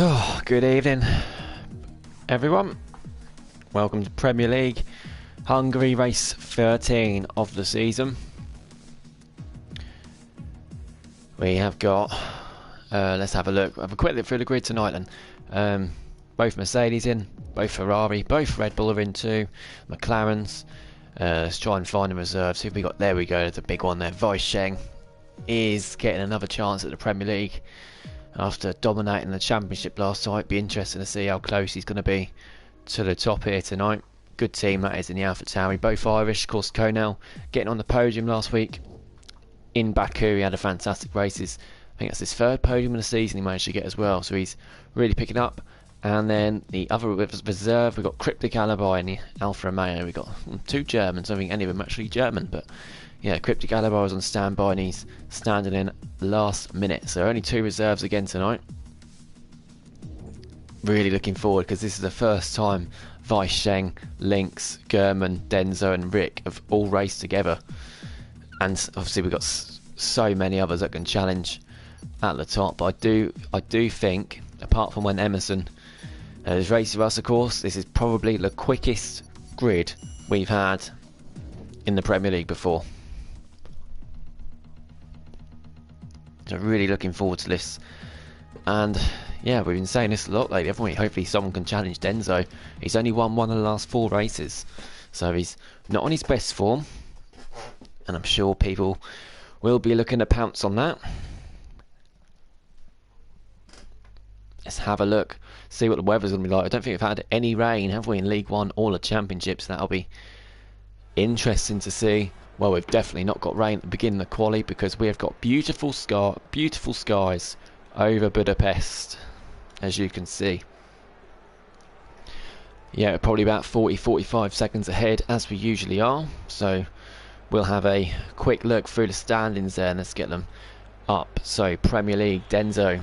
Oh, good evening, everyone. Welcome to Premier League Hungary race 13 of the season. We have got, let's have a look. Have a quick look through the grid tonight then. Both Mercedes in, both Ferrari, both Red Bull are in too. McLarens. Let's try and find the reserves. See if we got, there we go, there's a big one there. Weisheng is getting another chance at the Premier League after dominating the Championship last night. Be interesting to see how close he's going to be to the top here tonight. Good team that is in the AlphaTauri, both Irish. Of course, Konal getting on the podium last week in Baku. He had a fantastic races. I think that's his third podium in the season he managed to get as well, so he's really picking up. And then the other reserve, we've got Cryptic Alibi and the Alfa Romeo. We've got two Germans. I don't think any of them are actually German, but yeah, Cryptic Alibi was on standby and he's standing in last minute. So only two reserves again tonight. Really looking forward because this is the first time Weisheng, Lynx, German, Denzo and Rick have all raced together. And obviously we've got so many others that can challenge at the top. But I do think, apart from when Emerson has raced with us, of course, this is probably the quickest grid we've had in the Premier League before. So really looking forward to this. And yeah, we've been saying this a lot lately, haven't we? Hopefully someone can challenge Denzo. He's only won one of the last 4 races, so he's not on his best form, and I'm sure people will be looking to pounce on that. Let's have a look, see what the weather's going to be like. I don't think we've had any rain, have we, in League One or the Championships? That'll be interesting to see. Well, we've definitely not got rain at the beginning of the quali because we have got beautiful skies over Budapest, as you can see. Yeah, probably about 40-45 seconds ahead, as we usually are. So we'll have a quick look through the standings there and let's get them up. So Premier League, Denzo,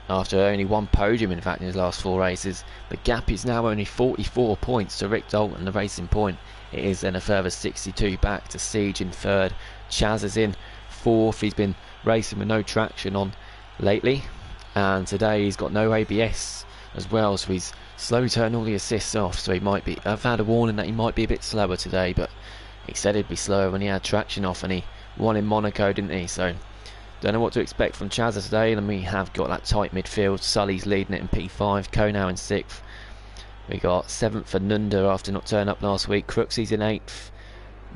after only one podium in fact in his last 4 races, the gap is now only 44 points to Rick Dalton, the Racing Point. It is then a further 62 back to Siege in 3rd. Chaz is in 4th. He's been racing with no traction on lately, and today he's got no ABS as well, so he's slowly turning all the assists off. So he might be, I've had a warning that he might be a bit slower today, but he said he'd be slower when he had traction off, and he won in Monaco, didn't he? So don't know what to expect from Chaz today. And we have got that tight midfield. Sully's leading it in P5, Konal in 6th. We got 7th for Nunda after not turning up last week. Crooksy's in 8th.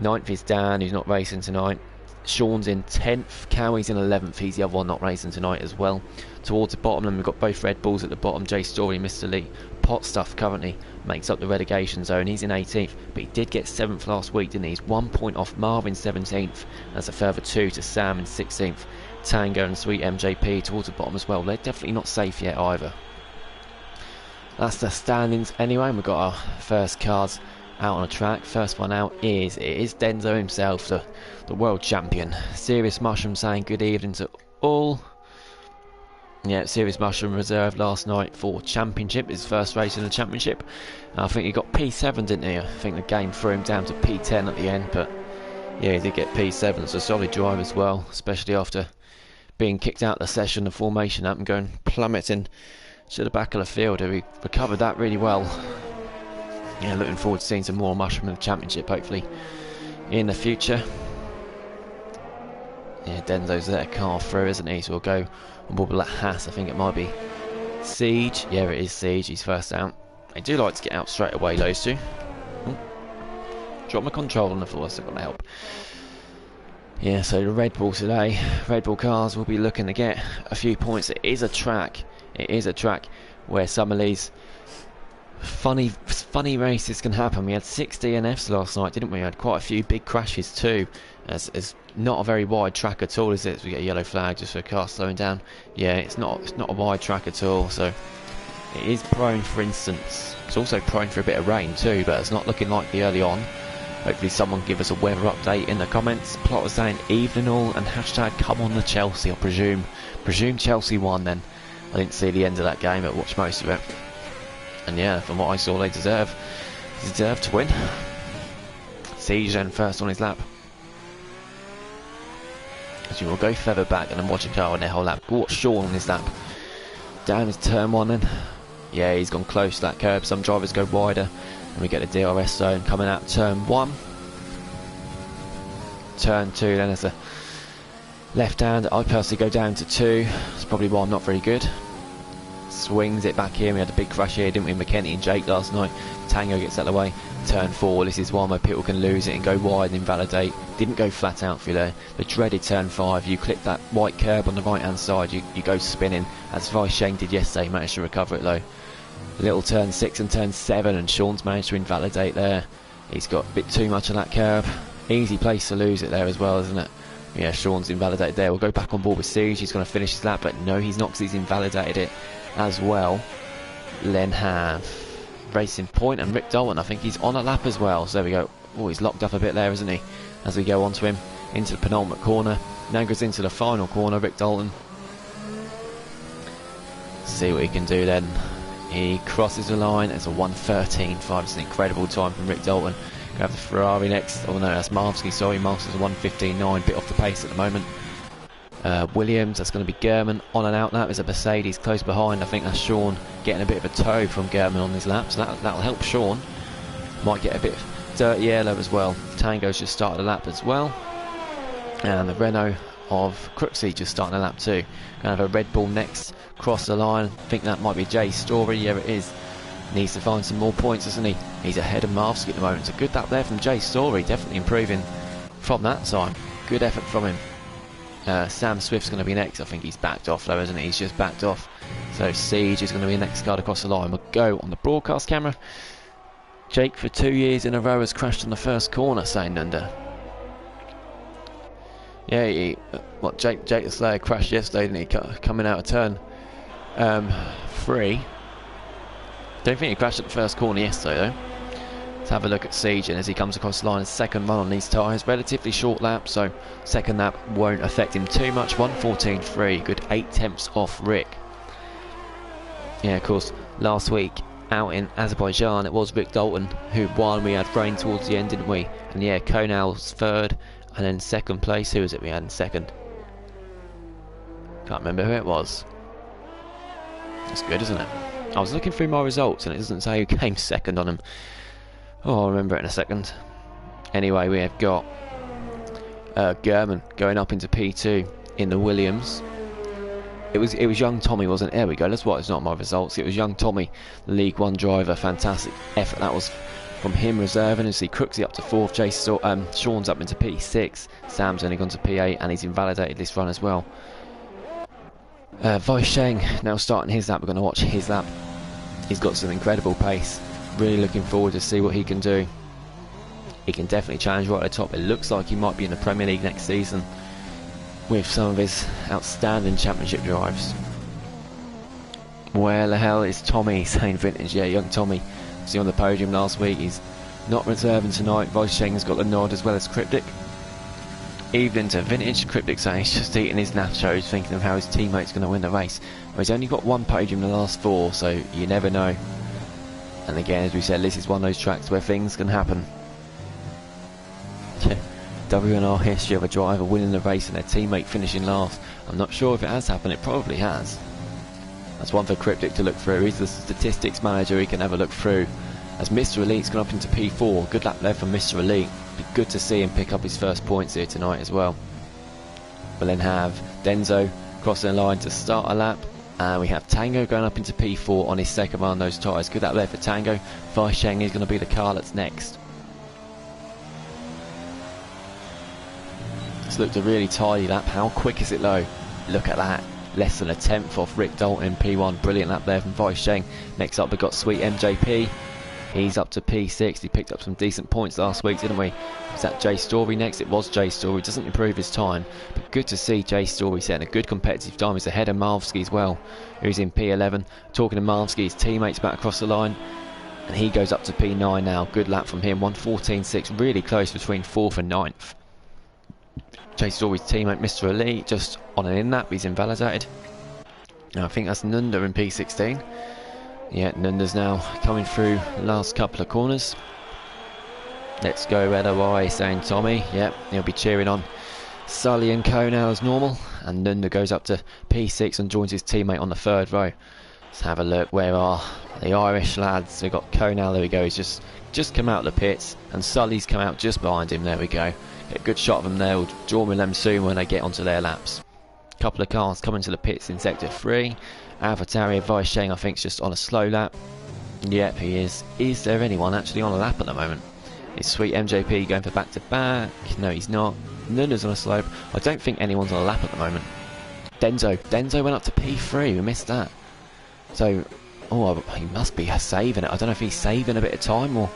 9th is Dan, who's not racing tonight. Sean's in 10th. Cowie's in 11th. He's the other one not racing tonight as well. Towards the bottom, and we've got both Red Bulls at the bottom. Jay Story, Mr. Lee. Pot Stuff currently makes up the relegation zone. He's in 18th, but he did get 7th last week, didn't he? He's 1 point off Marvin 17th. That's a further 2 to Sam in 16th. Tango and Sweet MJP towards the bottom as well. They're definitely not safe yet either. That's the standings anyway, and we've got our first cars out on the track. First one out is Denzo himself, the world champion. Serious Mushroom saying good evening to all. Yeah, Serious Mushroom reserved last night for Championship, his first race in the Championship. I think he got P7, didn't he? I think the game threw him down to P10 at the end, but yeah, he did get P7. It's a solid drive as well, especially after being kicked out of the session, the formation up and going plummeting to the back of the field. He recovered that really well. Yeah, looking forward to seeing some more Mushroom in the Championship hopefully in the future. Yeah, Denzo's let a car through, isn't he? So we'll go and wobble at Haas. I think it might be Siege. Yeah, it is Siege. He's first out. They do like to get out straight away, those two. Ooh. Drop my control on the floor, so going to help. Yeah, so the Red Bull today, Red Bull cars will be looking to get a few points. It is a track where some of these funny races can happen. We had 6 DNFs last night, didn't we? We had quite a few big crashes too. It's not a very wide track at all, is it? So we get a yellow flag just for a car slowing down. Yeah, it's not a wide track at all, so it is prone for instance. It's also prone for a bit of rain too, but it's not looking likely early on. Hopefully someone give us a weather update in the comments. Plot was saying evening all and hashtag come on the Chelsea, I presume Chelsea won then. I didn't see the end of that game, but watched most of it. And yeah, from what I saw, they deserve to win. Siege then first on his lap. As you will go further back and then watch a car on their whole lap. Watch Sean on his lap. Down is turn 1 then. Yeah, he's gone close to that curb. Some drivers go wider, and we get a DRS zone coming out turn 1. Turn 2 then as a left hand. I personally go down to 2. That's probably why I'm not very good. Swings it back here. We had a big crash here, didn't we, McKenny and Jake last night. Tango gets out of the way. Turn 4, this is one where people can lose it and go wide and invalidate. Didn't go flat out through there. The dreaded turn 5, you clip that white curb on the right hand side, you go spinning, as Weisheng did yesterday. Managed to recover it though. Little turn 6 and turn 7, and Sean's managed to invalidate there. He's got a bit too much of that curb. Easy place to lose it there as well, isn't it? Yeah, Sean's invalidated there. We'll go back on board with Siege. He's going to finish his lap, but no, he's not, because he's invalidated it as well. Then have Racing Point and Rick Dalton. I think he's on a lap as well. So there we go. Oh, he's locked up a bit there, isn't he? As we go on to him into the penultimate corner. Now goes into the final corner, Rick Dalton. See what he can do then. He crosses the line. It's a 1:13.5. It's an incredible time from Rick Dalton. We have the Ferrari next. Oh no, that's Marvsky. Sorry, Marvsky's a 1:15.9. Bit off the pace at the moment. Williams, that's going to be German on and out. That is a Mercedes close behind. I think that's Sean getting a bit of a tow from German on his lap, so that'll help Sean. Might get a bit of dirt yellow as well. Tango's just started a lap as well, and the Renault of Crooksey just starting a lap too. Going to have a Red Bull next, cross the line. I think that might be Jay Story. Yeah, it is. Needs to find some more points, doesn't he? He's ahead of Marvsky at the moment. It's a good lap there from Jay Story, definitely improving from that time. Good effort from him. Sam Swift's going to be next. I think he's backed off though, isn't he? He's just backed off. So Siege is going to be the next card across the line. We'll go on the broadcast camera. Jake, for 2 years in a row, has crashed on the first corner, saying Nunda. Yeah, Jake the Slayer crashed yesterday, didn't he? Coming out of turn 3. Don't think he crashed at the first corner yesterday though. Let's have a look at Siege, and as he comes across the line, second run on these tyres, relatively short lap, so second lap won't affect him too much. 1:14.3, good 8 tenths off Rick. Yeah, of course, last week out in Azerbaijan it was Rick Dalton who won. We had rain towards the end, didn't we? And yeah, Konal's third, and then second place, who was it we had in second? Can't remember who it was. That's good, isn't it? I was looking through my results and it doesn't say who came second on them. Oh, I'll remember it in a second. Anyway, we have got German going up into P2 in the Williams. It was young Tommy, wasn't it? There we go. That's why it's not my results. It was young Tommy, the League One driver. Fantastic effort that was from him reserving. And see Crooksy up to 4th. Sean's up into P6. Sam's only gone to P8, and he's invalidated this run as well. Weisheng now starting his lap. We're going to watch his lap. He's got some incredible pace. Really looking forward to see what he can do. He can definitely challenge right at the top. It looks like he might be in the Premier League next season with some of his outstanding championship drives. Where the hell is Tommy, saying Vintage? Yeah, young Tommy. See on the podium last week. He's not reserving tonight. Weisheng's got the nod as well as Cryptic. Evening to Vintage. Cryptic saying he's just eating his nachos, thinking of how his teammate's going to win the race. Well, he's only got one podium in the last 4, so you never know. And again, as we said, this is one of those tracks where things can happen. WNR history of a driver winning the race and their teammate finishing last. I'm not sure if it has happened. It probably has. That's one for Cryptic to look through. He's the statistics manager. He can have a look through. As Mr. Elite's gone up into P4. Good lap there from Mr. Elite. Be good to see him pick up his first points here tonight as well. We'll then have Denzo crossing the line to start a lap. And we have Tango going up into P4 on his second run on those tyres. Good lap there for Tango. Weisheng is going to be the car that's next. It's looked a really tidy lap. How quick is it though? Look at that. Less than a tenth off Rick Dalton in P1. Brilliant lap there from Weisheng. Next up we've got Sweet MJP. He's up to P6. He picked up some decent points last week, didn't we? Was that Jay Story next? It was Jay Story. Doesn't improve his time, but good to see Jay Story setting a good competitive time. He's ahead of Marvsky as well, who's in P11. Talking to Marvsky, his teammates back across the line, and he goes up to P9 now. Good lap from him. 1:14.6, really close between 4th and 9th. Jay Story's teammate, Mr. Elite, just on an in lap. He's invalidated. Now I think that's Nunda in P16. Yeah, Nunda's now coming through the last couple of corners. Let's go LOI, saying Tommy. Yep, he'll be cheering on Sully and Konal as normal, and Nunda goes up to P6 and joins his teammate on the third row. Let's have a look. Where are the Irish lads? We've got Konal, there we go, he's just come out of the pits, and Sully's come out just behind him, there we go. Get a good shot of them there, we'll draw with them soon when they get onto their laps. Couple of cars coming to the pits in sector 3. AlphaTauri Weisheng, I think, is just on a slow lap. Yep, he is. Is there anyone actually on a lap at the moment? Is Sweet MJP going for back-to-back? No, he's not. Nunda's on a slope. I don't think anyone's on a lap at the moment. Denzo went up to P3, we missed that. So, oh, he must be saving it. I don't know if he's saving a bit of time or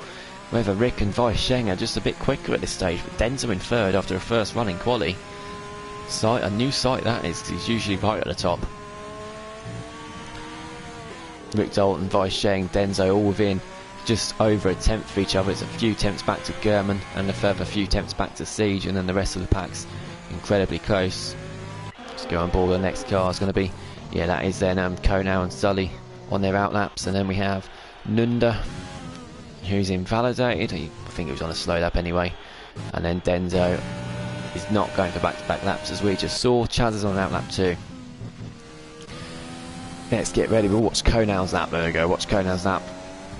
whether Rick and Weisheng are just a bit quicker at this stage. But Denzo in third after a first run in quali. A new sight that is, 'cause he's usually right at the top. Rick Dalton, Weisheng, Denzo all within just over a tenth of each other. It's a few tenths back to German and a further few tenths back to Siege, and then the rest of the pack's incredibly close. Let's go on board. The next car is going to be, yeah, that is then Konal and Sully on their outlaps, and then we have Nunda, who's invalidated. I think he was on a slow lap anyway, and then Denzo is not going for back-to-back laps as we just saw. Chaz is on an outlap too. Let's get ready. We'll watch Konal's lap. There we go. Watch Konal's lap.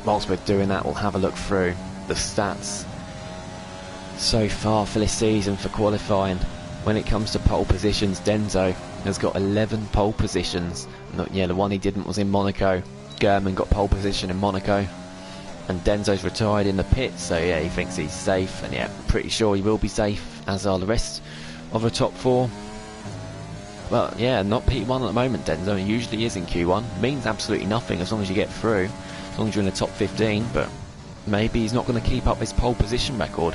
Whilst we're doing that, we'll have a look through the stats so far for this season for qualifying. When it comes to pole positions, Denzo has got 11 pole positions. The one he didn't was in Monaco. German got pole position in Monaco, and Denzo's retired in the pits, so yeah, he thinks he's safe, and yeah, pretty sure he will be safe, as are the rest of the top 4. Well, yeah, not P1 at the moment, Denzo. He usually is in Q1. Means absolutely nothing as long as you get through, as long as you're in the top 15, but maybe he's not going to keep up his pole position record.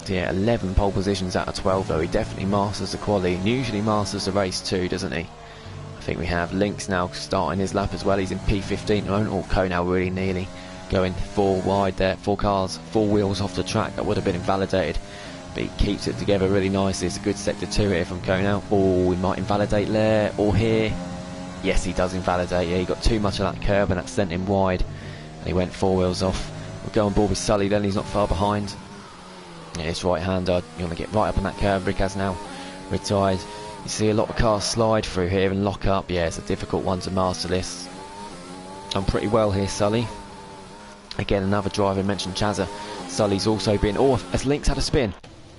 So yeah, 11 pole positions out of 12 though. He definitely masters the quali, and usually masters the race too, doesn't he? I think we have Lynx now starting his lap as well. He's in P15 at the moment. Oh, Konal really nearly going 4 wide there. 4 cars, 4 wheels off the track. That would have been invalidated, but he keeps it together really nicely. It's a good sector 2 here from Konal. Oh, he might invalidate there or here. Yes, he does invalidate. Yeah, he got too much of that curb and that sent him wide, and he went 4 wheels off. We'll go on board with Sully then. He's not far behind. Yeah, it's right-hander. You want to get right up on that curb. Rick has now retired. You see a lot of cars slide through here and lock up. Yeah, it's a difficult one to master this. Done pretty well here, Sully. Again, another driver mentioned Chazza. Sully's also been... Oh, has Lynx had a spin?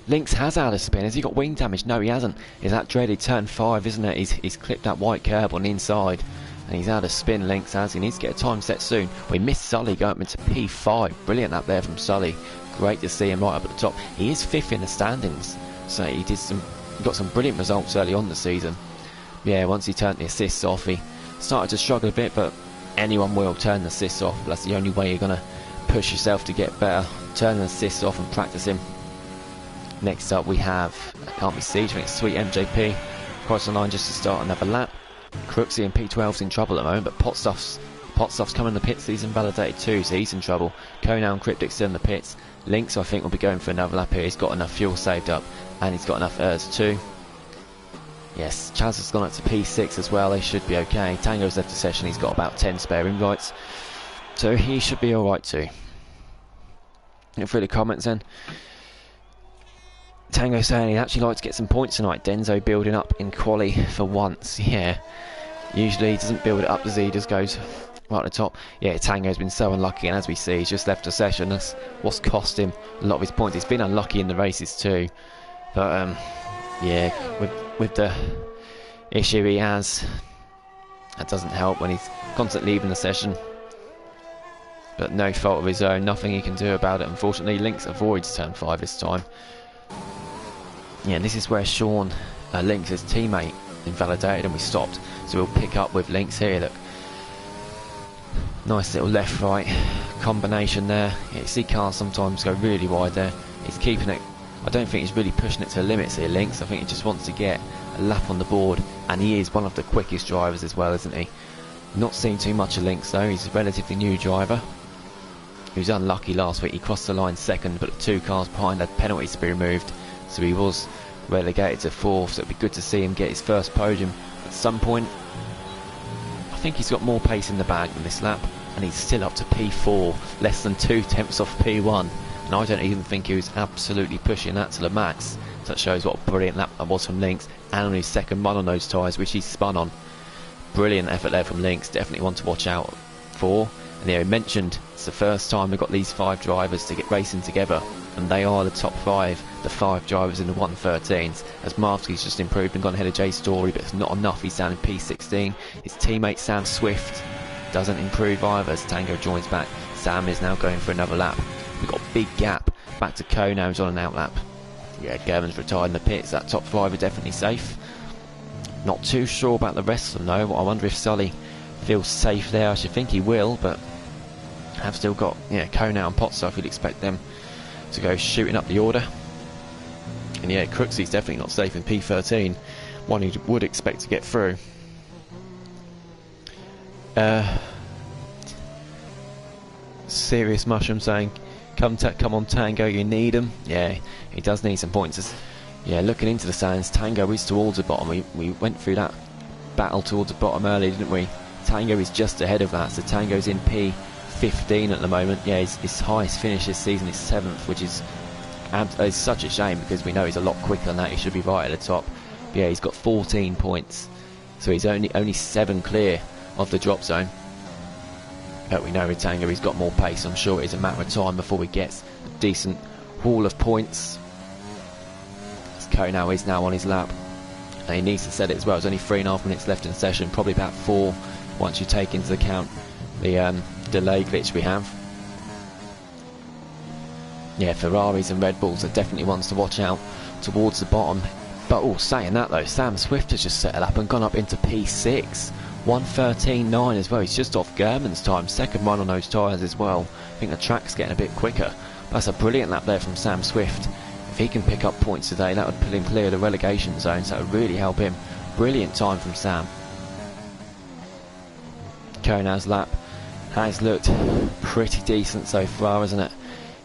Lynx has had a spin. Has he got wing damage? No, he hasn't. Is that dreaded turn 5, isn't it? He's clipped that white curb on the inside, and he's had a spin. Lynx has. He needs to get a time set soon. We missed Sully going up into P5. Brilliant up there from Sully. Great to see him right up at the top. He is 5th in the standings, so he got some brilliant results early on the season. Yeah, once he turned the assists off, he started to struggle a bit, but anyone will turn the assists off. That's the only way you're going to push yourself to get better. Turn the assists off and practice him. Next up we have, can't be Siege, I think it's Sweet MJP. Across the line just to start another lap. Crooksy and P12's in trouble at the moment, but Potstuff's coming in the pits. He's invalidated too, so he's in trouble. Konal and Cryptic's still in the pits. Lynx, I think, will be going for another lap here. He's got enough fuel saved up, and he's got enough ERS too. Yes, Chaz has gone up to P6 as well. They should be okay. Tango's left the session. He's got about 10 spare invites, so he should be alright too. Look through the comments then. Tango saying he'd actually like to get some points tonight. Denzo building up in quali for once. Yeah, usually he doesn't build it up, does he? He just goes right at the top. Yeah, Tango's been so unlucky, and as we see, he's just left the session. That's what's cost him a lot of his points. He's been unlucky in the races too, but yeah, with the issue he has, that doesn't help when he's constantly leaving the session. But no fault of his own, nothing he can do about it. Unfortunately, Lynx avoids turn 5 this time. Yeah, this is where Sean, Lynx's teammate, invalidated, and we stopped. So we'll pick up with Lynx here. Look, nice little left-right combination there. Yeah, you see cars sometimes go really wide there. He's keeping it. I don't think he's really pushing it to the limits here, Lynx. I think he just wants to get a lap on the board, and he is one of the quickest drivers as well, isn't he? Not seen too much of Lynx though. He's a relatively new driver. He was unlucky last week. He crossed the line second, but the 2 cars behind had penalties to be removed, so he was relegated to 4th. So it'd be good to see him get his first podium at some point. I think he's got more pace in the bag than this lap, and he's still up to P4, less than 2 tenths off P1, and I don't even think he was absolutely pushing that to the max. So that shows what a brilliant lap that was from Lynx, and on his second run on those tyres, which he spun on. Brilliant effort there from Lynx, definitely one to watch out for. And yeah, he mentioned it's the first time we've got these 5 drivers to get racing together, and they are the top 5, the 5 drivers in the 113s, as Marvsky's just improved and gone ahead of Jay Story, but it's not enough. He's down in P16. His teammate Sam Swift doesn't improve either as Tango joins back. Sam is now going for another lap. We've got a big gap back to Co now, who's on an out lap. Yeah, German's retired in the pits. That top 5 are definitely safe. Not too sure about the rest of them though. I wonder if Sully feels safe there. I should think he will, but have still got Kona and Potstuff. You'd expect them to go shooting up the order. And yeah, Crooksy's definitely not safe in P13. One you would expect to get through. Serious Mushroom saying, come on Tango, you need him. Yeah, he does need some points. Yeah, looking into the stands, Tango is towards the bottom. We went through that battle towards the bottom early, didn't we? Tango is just ahead of that, so Tango's in P15 at the moment. Yeah, his highest finish this season is 7th, which is such a shame because we know he's a lot quicker than that. He should be right at the top. But yeah, he's got 14 points, so he's only 7 clear of the drop zone. But we know with Tango he's got more pace. I'm sure it's a matter of time before he gets a decent haul of points. Ko now is now on his lap, and he needs to set it as well. There's only 3.5 minutes left in the session, probably about 4 once you take into account the delay glitch we have. Yeah, Ferraris and Red Bulls are definitely ones to watch out towards the bottom. But saying that though, Sam Swift has just set it up and gone up into P6. 1:13.9 as well. He's just off German's time. Second run on those tyres as well. I think the track's getting a bit quicker. That's a brilliant lap there from Sam Swift. If he can pick up points today, that would put him clear of the relegation zone, so that would really help him. Brilliant time from Sam. Kona's lap has looked pretty decent so far, hasn't it?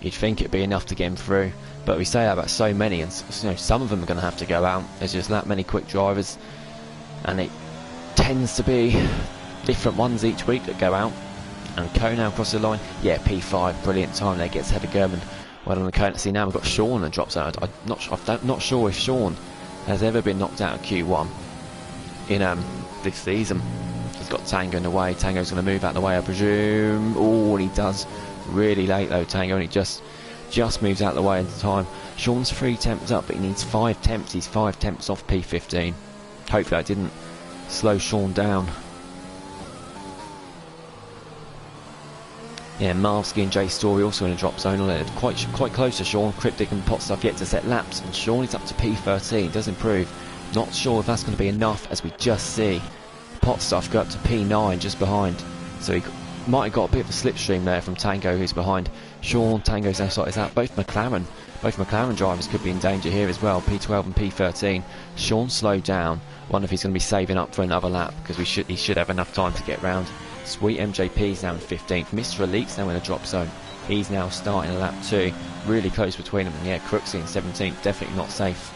You'd think it'd be enough to get him through, but we say that about so many, and some of them are going to have to go out. There's just that many quick drivers, and it tends to be different ones each week that go out. And Kona across the line, yeah, P5, brilliant time there, gets ahead of German. Well on the Kona. See, now we've got Sean and drops out. I'm not sure if Sean has ever been knocked out of Q1 in this season. He's got Tango in the way. Tango's going to move out of the way, I presume. Oh, and he does really late though, Tango, and he just moves out of the way in time. Sean's 3 temps up, but he needs 5 temps. He's 5 temps off P15. Hopefully I didn't slow Sean down. Yeah, Marvsky and Jay Story also in a drop zone. They're quite close to Sean. Cryptic and Potstuff yet to set laps, and Sean is up to P13. Does improve. Not sure if that's going to be enough, as we just see Potstuff go up to P9 just behind. So he might have got a bit of a slipstream there from Tango, who's behind Sean. Tango's now sorted out. Both McLaren drivers could be in danger here as well. P12 and P13. Sean slowed down. Wonder if he's going to be saving up for another lap, because he should have enough time to get round. Sweet MJP's now in 15th. Mr. Elite's now in a drop zone. He's now starting a lap 2. Really close between them. And yeah, Crooksy in 17th. Definitely not safe.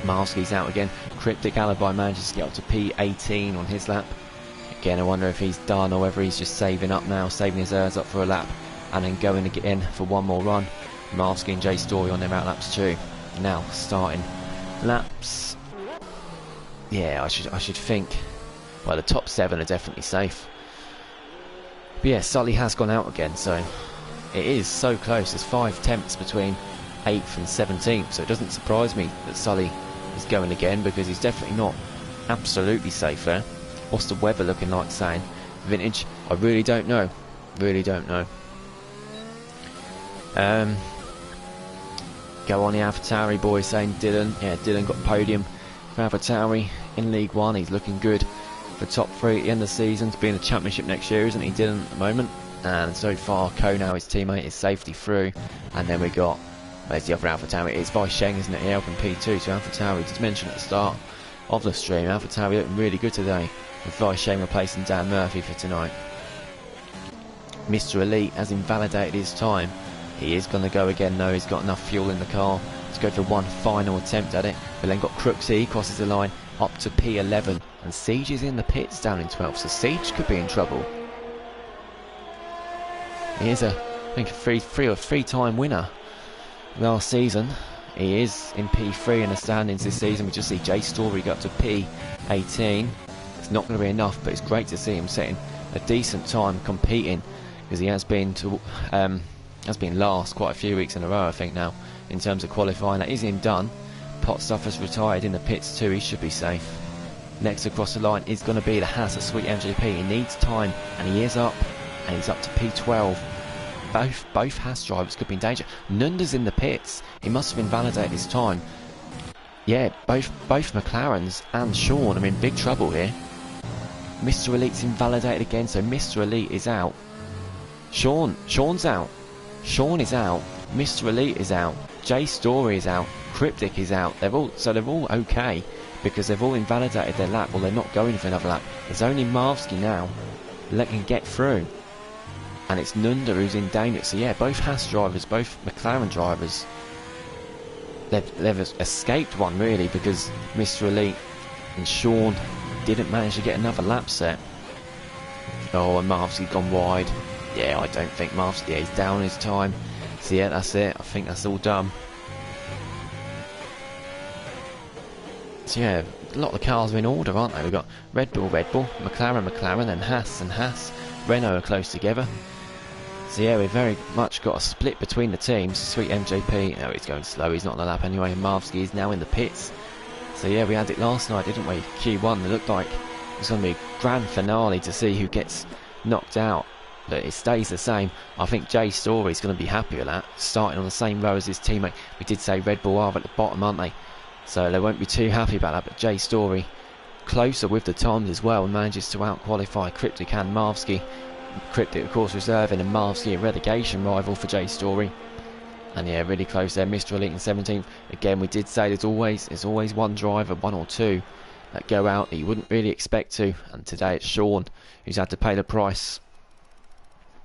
Marvsky's out again. Cryptic Alibi manages to get up to P18 on his lap. Again, I wonder if he's done or whether he's just saving up now, saving his airs up for a lap, and then going to get in for one more run. Marvsky and Jay Story on their out laps too. Now starting laps. Yeah, I should think. Well, the top 7 are definitely safe. But yeah, Sully has gone out again, so it is so close. There's 5 temps between 8th and 17th, so it doesn't surprise me that Sully is going again, because he's definitely not absolutely safe there. What's the weather looking like, saying Vintage? I really don't know. Really don't know. Go on the AlphaTauri boys saying Dylan. Yeah, Dylan got podium for AlphaTauri in League 1. He's looking good for top 3 at the end of the season to be in the championship next year, isn't he, Dylan, at the moment? And so far, Ko now, his teammate, is safety through. And then we got, where's the other AlphaTauri? It's by Sheng, isn't it? He helping P2. So AlphaTauri, just mentioned at the start of the stream, AlphaTauri looking really good today, with Vi Sheng replacing Dan Murphy for tonight. Mr. Elite has invalidated his time. He is going to go again though. He's got enough fuel in the car to go for one final attempt at it. But then got Crooksy, he crosses the line up to P11, and Siege is in the pits down in 12th, so Siege could be in trouble. He is I think a three-time winner last season He is in P3 in the standings this season. We just see Jay Story go up to P18. It's not going to be enough, but it's great to see him setting a decent time competing, because he has been last quite a few weeks in a row, I think, now in terms of qualifying. That is him done. Potstuffer's retired in the pits too. He should be safe. Next across the line is going to be the Haas at Sweet MGP. He needs time, and he is up, and he's up to P12. Both Haas drivers could be in danger. Nunda's in the pits. He must have invalidated his time. Yeah, both McLarens and Sean are in big trouble here. Mr. Elite's invalidated again, so Mr. Elite is out. Sean's out. Sean is out. Mr. Elite is out. Jay Story is out. Cryptic is out. They're all okay, because they've all invalidated their lap. Well, they're not going for another lap. It's only Marvsky now that can get through. And it's Nunda who's in danger. So yeah, both Haas drivers, both McLaren drivers, they've escaped one really, because Mr. Elite and Sean didn't manage to get another lap set. Oh, and Marvsky's gone wide. Yeah, I don't think Marvsky, yeah, he's down his time. So yeah, that's it. I think that's all done. So yeah, a lot of the cars are in order, aren't they? We've got Red Bull, McLaren, and Haas. Renault are close together. So yeah, we've very much got a split between the teams. Sweet MJP, no, he's going slow, he's not on the lap anyway. Marvsky is now in the pits. So yeah, we had it last night, didn't we? Q1, it looked like it was going to be a grand finale to see who gets knocked out. But it stays the same. I think Jay Story's going to be happy with that, starting on the same row as his teammate. We did say Red Bull are at the bottom, aren't they? So they won't be too happy about that. But Jay Story, closer with the times as well, and manages to out-qualify Cryptic and Marvsky. Cryptic, of course, reserving, and Marvsky a relegation rival for Jay Story. And yeah, really close there. Mr. Elite in 17th. Again, we did say there's always one driver, one or two, that go out that you wouldn't really expect to. And today it's Sean who's had to pay the price.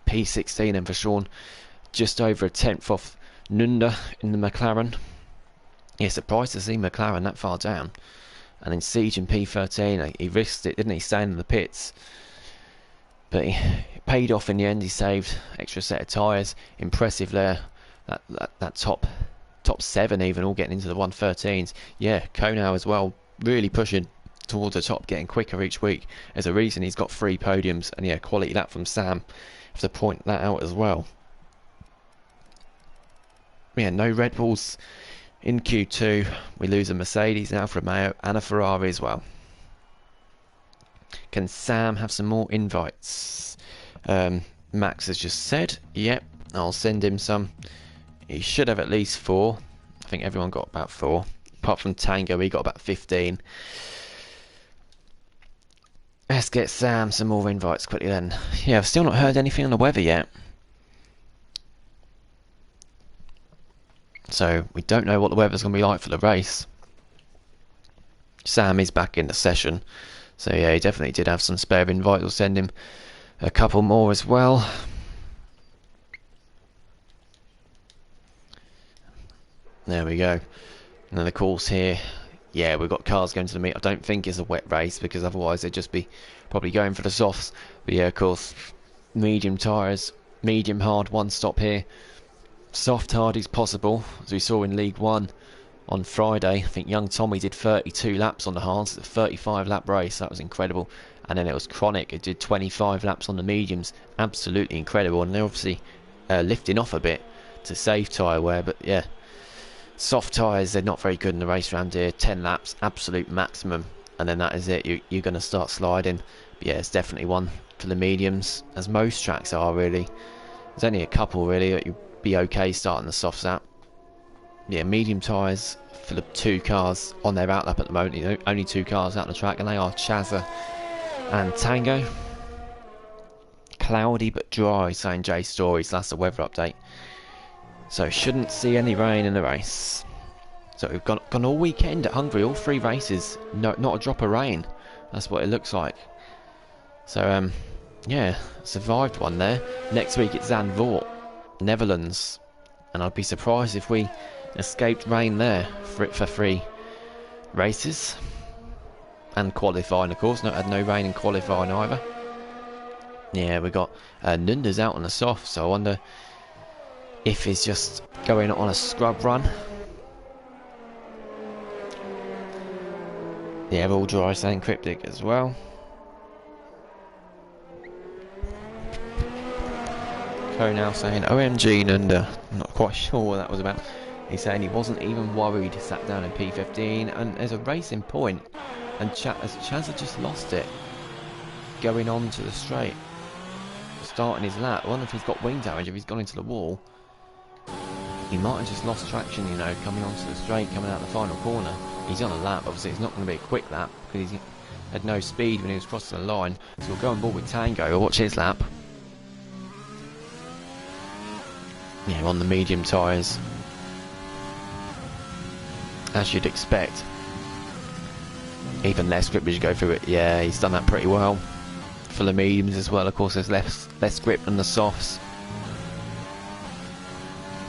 P16, and for Sean, just over a tenth off Nunda in the McLaren. Yeah, surprised to see McLaren that far down. And then Siege in P13, he risked it, didn't he, staying in the pits. But he paid off in the end. He saved extra set of tyres. Impressive there. That top 7 even, all getting into the 113s. Yeah, Konau as well, really pushing towards the top, getting quicker each week. There's a reason he's got 3 podiums. And yeah, quality lap from Sam. Have to point that out as well. Yeah, no Red Bulls in Q2. We lose a Mercedes, an Alfa Romeo, and a Ferrari as well. Can Sam have some more invites? Max has just said, yep, I'll send him some. He should have at least 4. I think everyone got about 4. Apart from Tango, he got about 15. Let's get Sam some more invites quickly then. Yeah, I've still not heard anything on the weather yet. So, we don't know what the weather's going to be like for the race. Sam is back in the session. So yeah, he definitely did have some spare invites. We'll send him a couple more as well. There we go. And then the course here. Yeah, we've got cars going to the meet. I don't think it's a wet race, because otherwise they'd just be probably going for the softs. But yeah, of course, medium tyres, medium hard, one stop here. Soft hard is possible, as we saw in League 1 on Friday. I think young Tommy did 32 laps on the hards, a 35 lap race. That was incredible. And then it was Chronic, it did 25 laps on the mediums. Absolutely incredible. And they're obviously lifting off a bit to save tyre wear, but yeah. Soft tyres, they're not very good in the race round here. 10 laps, absolute maximum. And then that is it. You're going to start sliding. But yeah, it's definitely one for the mediums, as most tracks are really. There's only a couple really that you'd be okay starting the softs at. Yeah, medium tyres for the 2 cars on their outlap at the moment. You know, only 2 cars out on the track, and they are Chazza and Tango. Cloudy but dry, saying Jay Stories. That's the weather update. So shouldn't see any rain in the race. So we've gone all weekend at Hungary, all 3 races, not a drop of rain. That's what it looks like. So yeah, survived one there. Next week it's Zandvoort, Netherlands, and I'd be surprised if we escaped rain there for 3 races. And qualifying, of course. Had no rain in qualifying either. Yeah, we got Nunda's out on the soft, so I wonder if he's just going on a scrub run. Yeah, all dry saying cryptic as well. Co now saying OMG Nunda. I'm not quite sure what that was about. He's saying he wasn't even worried, sat down in P15, and there's a racing point, and Chaz had just lost it going on to the straight, starting his lap. I wonder if he's got wing damage, if he's gone into the wall. He might have just lost traction, you know, coming onto the straight, coming out the final corner. He's on a lap, obviously it's not going to be a quick lap, because he had no speed when he was crossing the line. So we'll go on board with Tango, we'll watch his lap. Yeah, on the medium tyres, as you'd expect. Even less grip as you go through it. Yeah, he's done that pretty well. For the mediums as well, of course, there's less grip than the softs.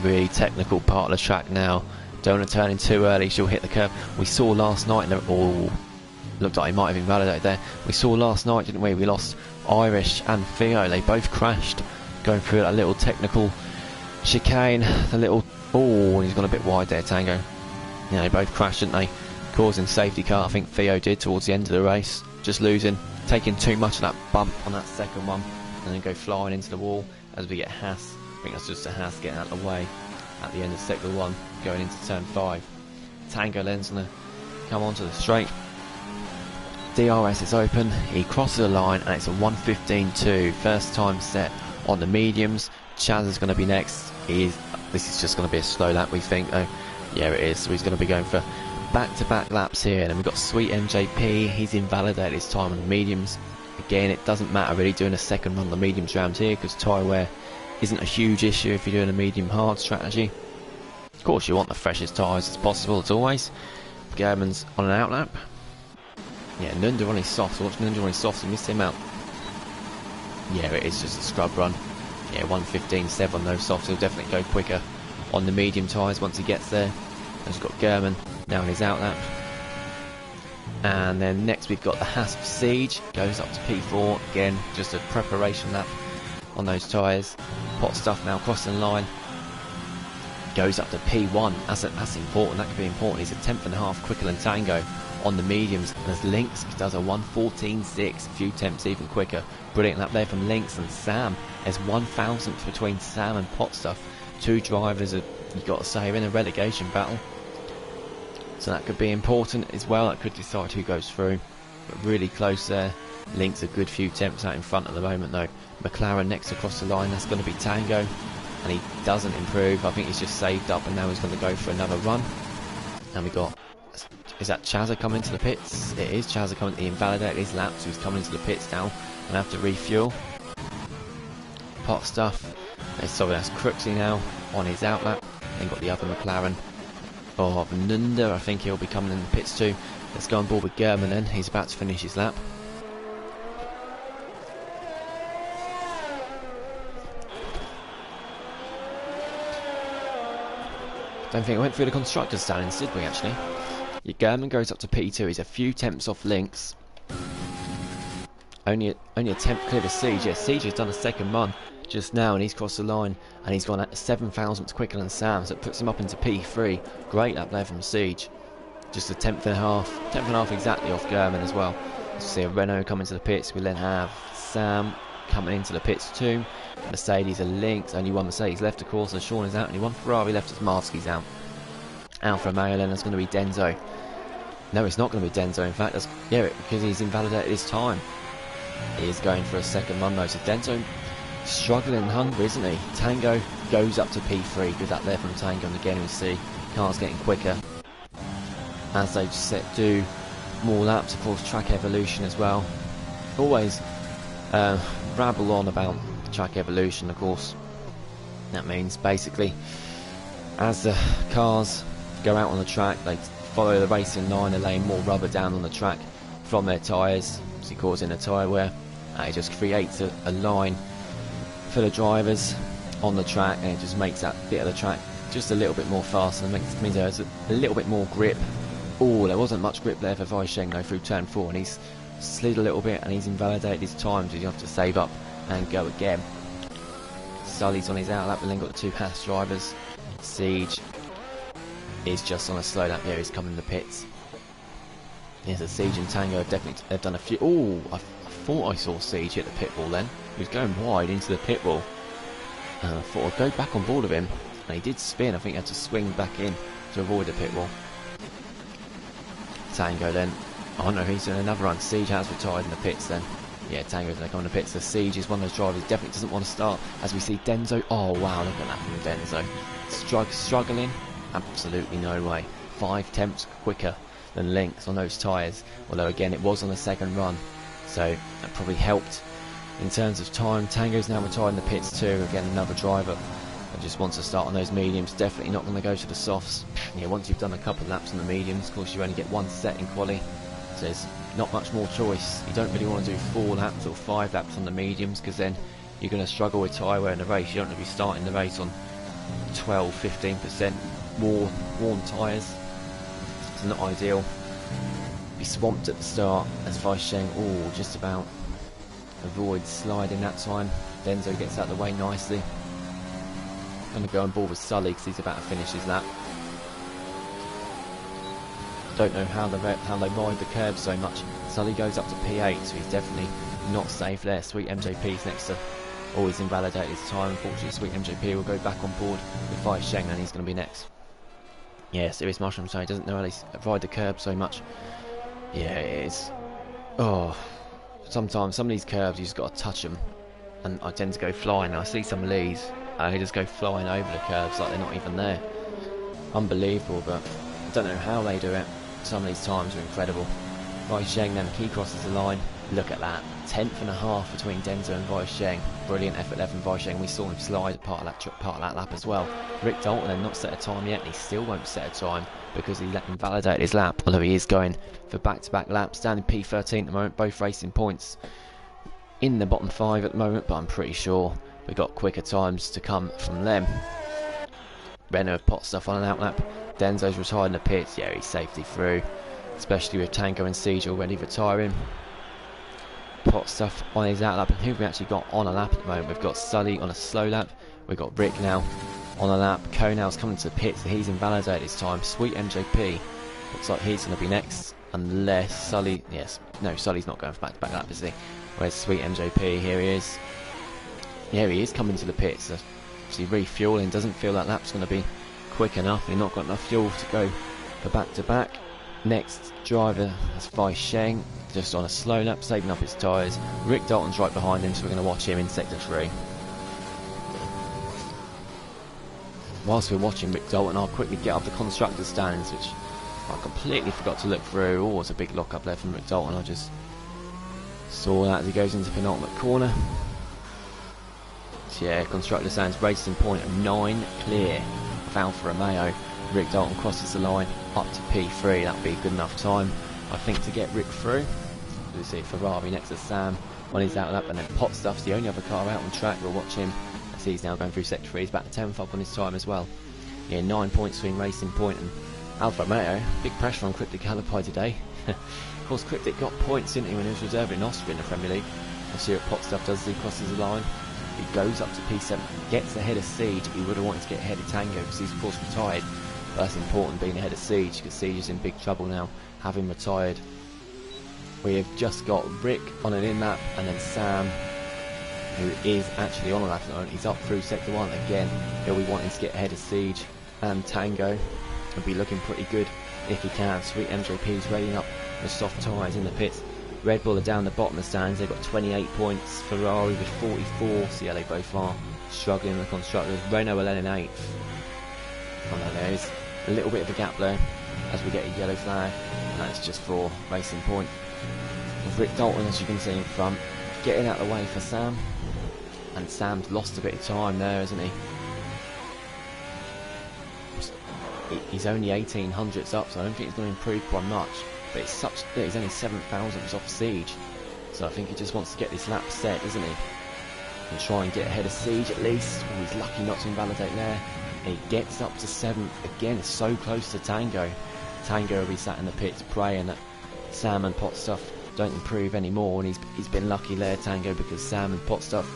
Really technical part of the track now. Don't want to turn in too early, she'll hit the curve. We saw last night, looked like he might have invalidated there. We saw last night, didn't we? We lost Irish and Theo. They both crashed going through a little technical chicane. The little, oh, he's gone a bit wide there, Tango. Yeah, they both crashed, didn't they? Causing safety car. I think Theo did towards the end of the race. Just taking too much of that bump on that second one, and then go flying into the wall as we get Haas. I think that's just a Haas getting out of the way at the end of sector 1, going into turn 5. Tango then's gonna come onto the straight. DRS is open. He crosses the line, and it's a 1:15.2. First time set on the mediums. Chaz is going to be next. This is just going to be a slow lap, we think. Oh, yeah, it is. So he's going to be going for back-to-back laps here. And then we've got Sweet MJP. He's invalidated his time on the mediums. Again, it doesn't matter really doing a second run on the mediums round here, because tyre wear isn't a huge issue if you're doing a medium-hard strategy. Of course, you want the freshest tyres as possible, as always. German's on an outlap. Yeah, Nunda on his softs. Watch Nunda on his softs. He missed him out. Yeah, it is just a scrub run. Yeah, 1:15.7 on those softs. He'll definitely go quicker on the medium tyres once he gets there. And we've got German now in his outlap. And then next we've got the Hasp Siege. Goes up to P4. Again, just a preparation lap on those tyres. Pot stuff now crossing the line. Goes up to P1. That's important. That could be important. He's a 10th.5 quicker than Tango on the mediums. And as Lynx does a 1:14.6. A few tenths even quicker. Brilliant lap there from Lynx and Sam. There's 1,000th between Sam and Potstuff. Two drivers are, you've got to say, are in a relegation battle. So that could be important as well. That could decide who goes through. But really close there. Lynx a good few tenths out in front at the moment though. McLaren next across the line. That's going to be Tango. And he doesn't improve. I think he's just saved up and now he's going to go for another run. And we got... Is that Chazza coming into the pits? It is Chazza coming. He invalidated his lap, so he's coming into the pits now and have to refuel. Pot stuff. Sorry, that's Crooksy now on his outlap. Then got the other McLaren of Nunda. I think he'll be coming in the pits too. Let's go on board with German then. He's about to finish his lap. Don't think we went through the constructors standings, did we actually? Yeah, German goes up to P2. He's a few tenths off Lynx. Only a tenth clear of Siege. Yeah, Siege has done a second run just now and he's crossed the line and he's gone at 7,000th quicker than Sam, so it puts him up into P3. Great lap there from Siege. Just a 10th.5 exactly off German as well. Let's see a Renault coming to the pits. We'll then have Sam coming into the pits too. Mercedes and Lynx. Only one Mercedes left, of course, as Sean is out. Only one Ferrari left as Marsky's out. Alfa Romeo then is going to be Denzo. No, it's not going to be Denzo, in fact. Because he's invalidated his time. He is going for a second run though. So Denzo struggling in Hungary, isn't he? Tango goes up to P3. Good up there from Tango. And again we see cars getting quicker as they do more laps. Of course, track evolution as well. Always rabble on about track evolution, of course. That means basically as the cars go out on the track, they follow the racing line and lay more rubber down on the track from their tyres, obviously causing a tyre wear. It just creates a line for the drivers on the track, and it just makes that bit of the track just a little bit more fast, and means there's a little bit more grip. Oh, there wasn't much grip there for Weishenko through turn 4, and he's slid a little bit and he's invalidated his time, so you have to save up and go again. Sully's on his outlap, and then got the two Haas drivers. Siege is just on a slow lap here. He's coming in the pits. Yes, a Siege and Tango definitely have done a few. Oh, I thought I saw Siege hit the pit wall then. He was going wide into the pit wall. And I thought I'd go back on board of him. And he did spin. I think he had to swing back in to avoid the pit wall. Tango then. Oh no, he's doing another run. Siege has retired in the pits then. Yeah, Tango's going to come in the pits. The Siege is one of those drivers who definitely doesn't want to start. As we see Denzo. Oh wow, look at that from Denzo. Struggling? Absolutely no way. 5 tenths quicker than Lynx on those tyres. Although again, it was on the second run. So that probably helped in terms of time. Tango's now retired in the pits too. Again, another driver that just wants to start on those mediums. Definitely not going to go to the softs. Yeah, once you've done a couple of laps on the mediums, of course you only get one set in quali. So there's not much more choice. You don't really want to do 4 laps or 5 laps on the mediums, because then you're going to struggle with tyre wear in the race. You don't want to be starting the race on 12-15% worn tyres. It's not ideal. Be swamped at the start as Weisheng, oh, just about avoids sliding that time. Denzo gets out of the way nicely. Going to go on board with Sully because he's about to finish his lap. Don't know how they ride the curve so much. Sully goes up to P8, so he's definitely not safe there. Sweet MJP's next to always invalidate his time. Unfortunately, Sweet MJP will go back on board with Weisheng, and he's going to be next. Yeah, Serious Mushroom, so he doesn't know how they ride the curb so much. Yeah, it is. Oh, sometimes some of these curves you just got to touch them, and I tend to go flying. I see some of these, they just go flying over the curves like they're not even there. Unbelievable, but I don't know how they do it. Some of these times are incredible. Weisheng then, he crosses the line. Look at that, 1/10.5 between Denzo and Weisheng. Brilliant effort there from Weisheng. We saw him slide part of that lap as well. Rick Dalton then not set a time yet, and he still won't set a time because he let him validate his lap. Although he is going for back-to-back laps, down in P13 at the moment, both racing points in the bottom 5 at the moment, but I'm pretty sure we got quicker times to come from them. Renault have pot stuff on an outlap. Denzo's retired in the pits. Yeah, he's safety through, especially with Tango and Siege already retiring. Pot stuff on his outlap, and who have we actually got on a lap at the moment? We've got Sully on a slow lap. We've got Rick now on a lap. Konal's coming to the pits, so he's invalidated his time. Sweet MJP looks like he's going to be next, unless Sully. Yes, no, Sully's not going for back-to-back lap, is he? Where's Sweet MJP? Here he is. Yeah, he is coming to the pits. So obviously refueling. Doesn't feel like lap's going to be quick enough. He's not got enough fuel to go for back-to-back. Next driver is Weisheng, just on a slow lap, saving up his tyres. Rick Dalton's right behind him, so we're going to watch him in sector 3. Whilst we're watching Rick Dalton, I'll quickly get up the constructor standings, which I completely forgot to look through. Oh, it's a big lock up there from Rick Dalton. I just saw that as he goes into penultimate corner. So yeah, constructor standings, racing point of 9 clear of Alfa Romeo. Rick Dalton crosses the line up to P3. That'll be a good enough time, I think, to get Rick through. We see Ferrari next to Sam on his outlap, and then Pot Stuff's the only other car out on track. We'll watch him as he's now going through sector 3. He's back to 10th up on his time as well. Yeah, 9 points between Racing Point and Alfa Romeo. Big pressure on Cryptic Calipi today. Of course, Cryptic got points, didn't he, when he was reserved in Austria in the Premier League. We'll see what Pot Stuff does as he crosses the line. He goes up to P7, gets ahead of Siege. He would have wanted to get ahead of Tango because he's of course retired. But that's important, being ahead of Siege, because Siege is in big trouble now, having retired. We have just got Rick on an in-lap, and then Sam, who is actually on a lap at the moment. He's up through sector 1 again. He'll be wanting to get ahead of Siege, and Tango will be looking pretty good if he can. Sweet MJP's railing up the soft tyres in the pits. Red Bull are down the bottom of the stands. They've got 28 points. Ferrari with 44. So yeah, they both are struggling in the constructors. Renault are in 8th. Oh no, there is a little bit of a gap there as we get a yellow flag, and that's just for Racing Point. With Rick Dalton, as you can see in front, getting out of the way for Sam, and Sam's lost a bit of time there, hasn't he? He's only 18 hundredths up, so I don't think he's going to improve quite much. But it's such that he's only 7 thousandths off Siege, so I think he just wants to get this lap set, doesn't he? And try and get ahead of Siege at least. Oh, he's lucky not to invalidate there. And he gets up to 7th again. It's so close to Tango. Tango will be sat in the pits praying that Sam and Pot Stuff don't improve anymore, and he's been lucky there, Tango, because Sam and Pot Stuff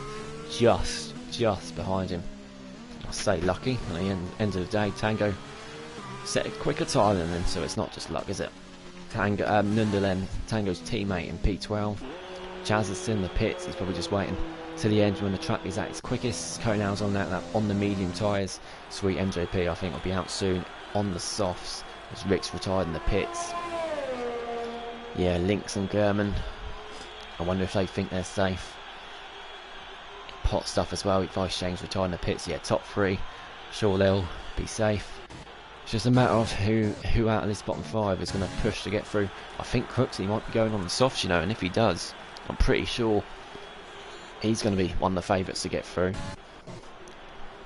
just behind him. I say lucky. At the end of the day, Tango set a quicker time than him, so it's not just luck, is it? Nunda then, Tango's teammate in P12. Chaz is still in the pits, he's probably just waiting to the end when the track is at its quickest. Konal's on that on the medium tyres. Sweet MJP I think will be out soon on the softs as Rick's retired in the pits. Yeah, Lynx and German, I wonder if they think they're safe. Pot stuff as well, Vice James retired in the pits. Yeah, top 3, sure they'll be safe. It's just a matter of who out of this bottom 5 is going to push to get through. I think Crooksy might be going on the softs, you know, and if he does, I'm pretty sure he's going to be one of the favourites to get through.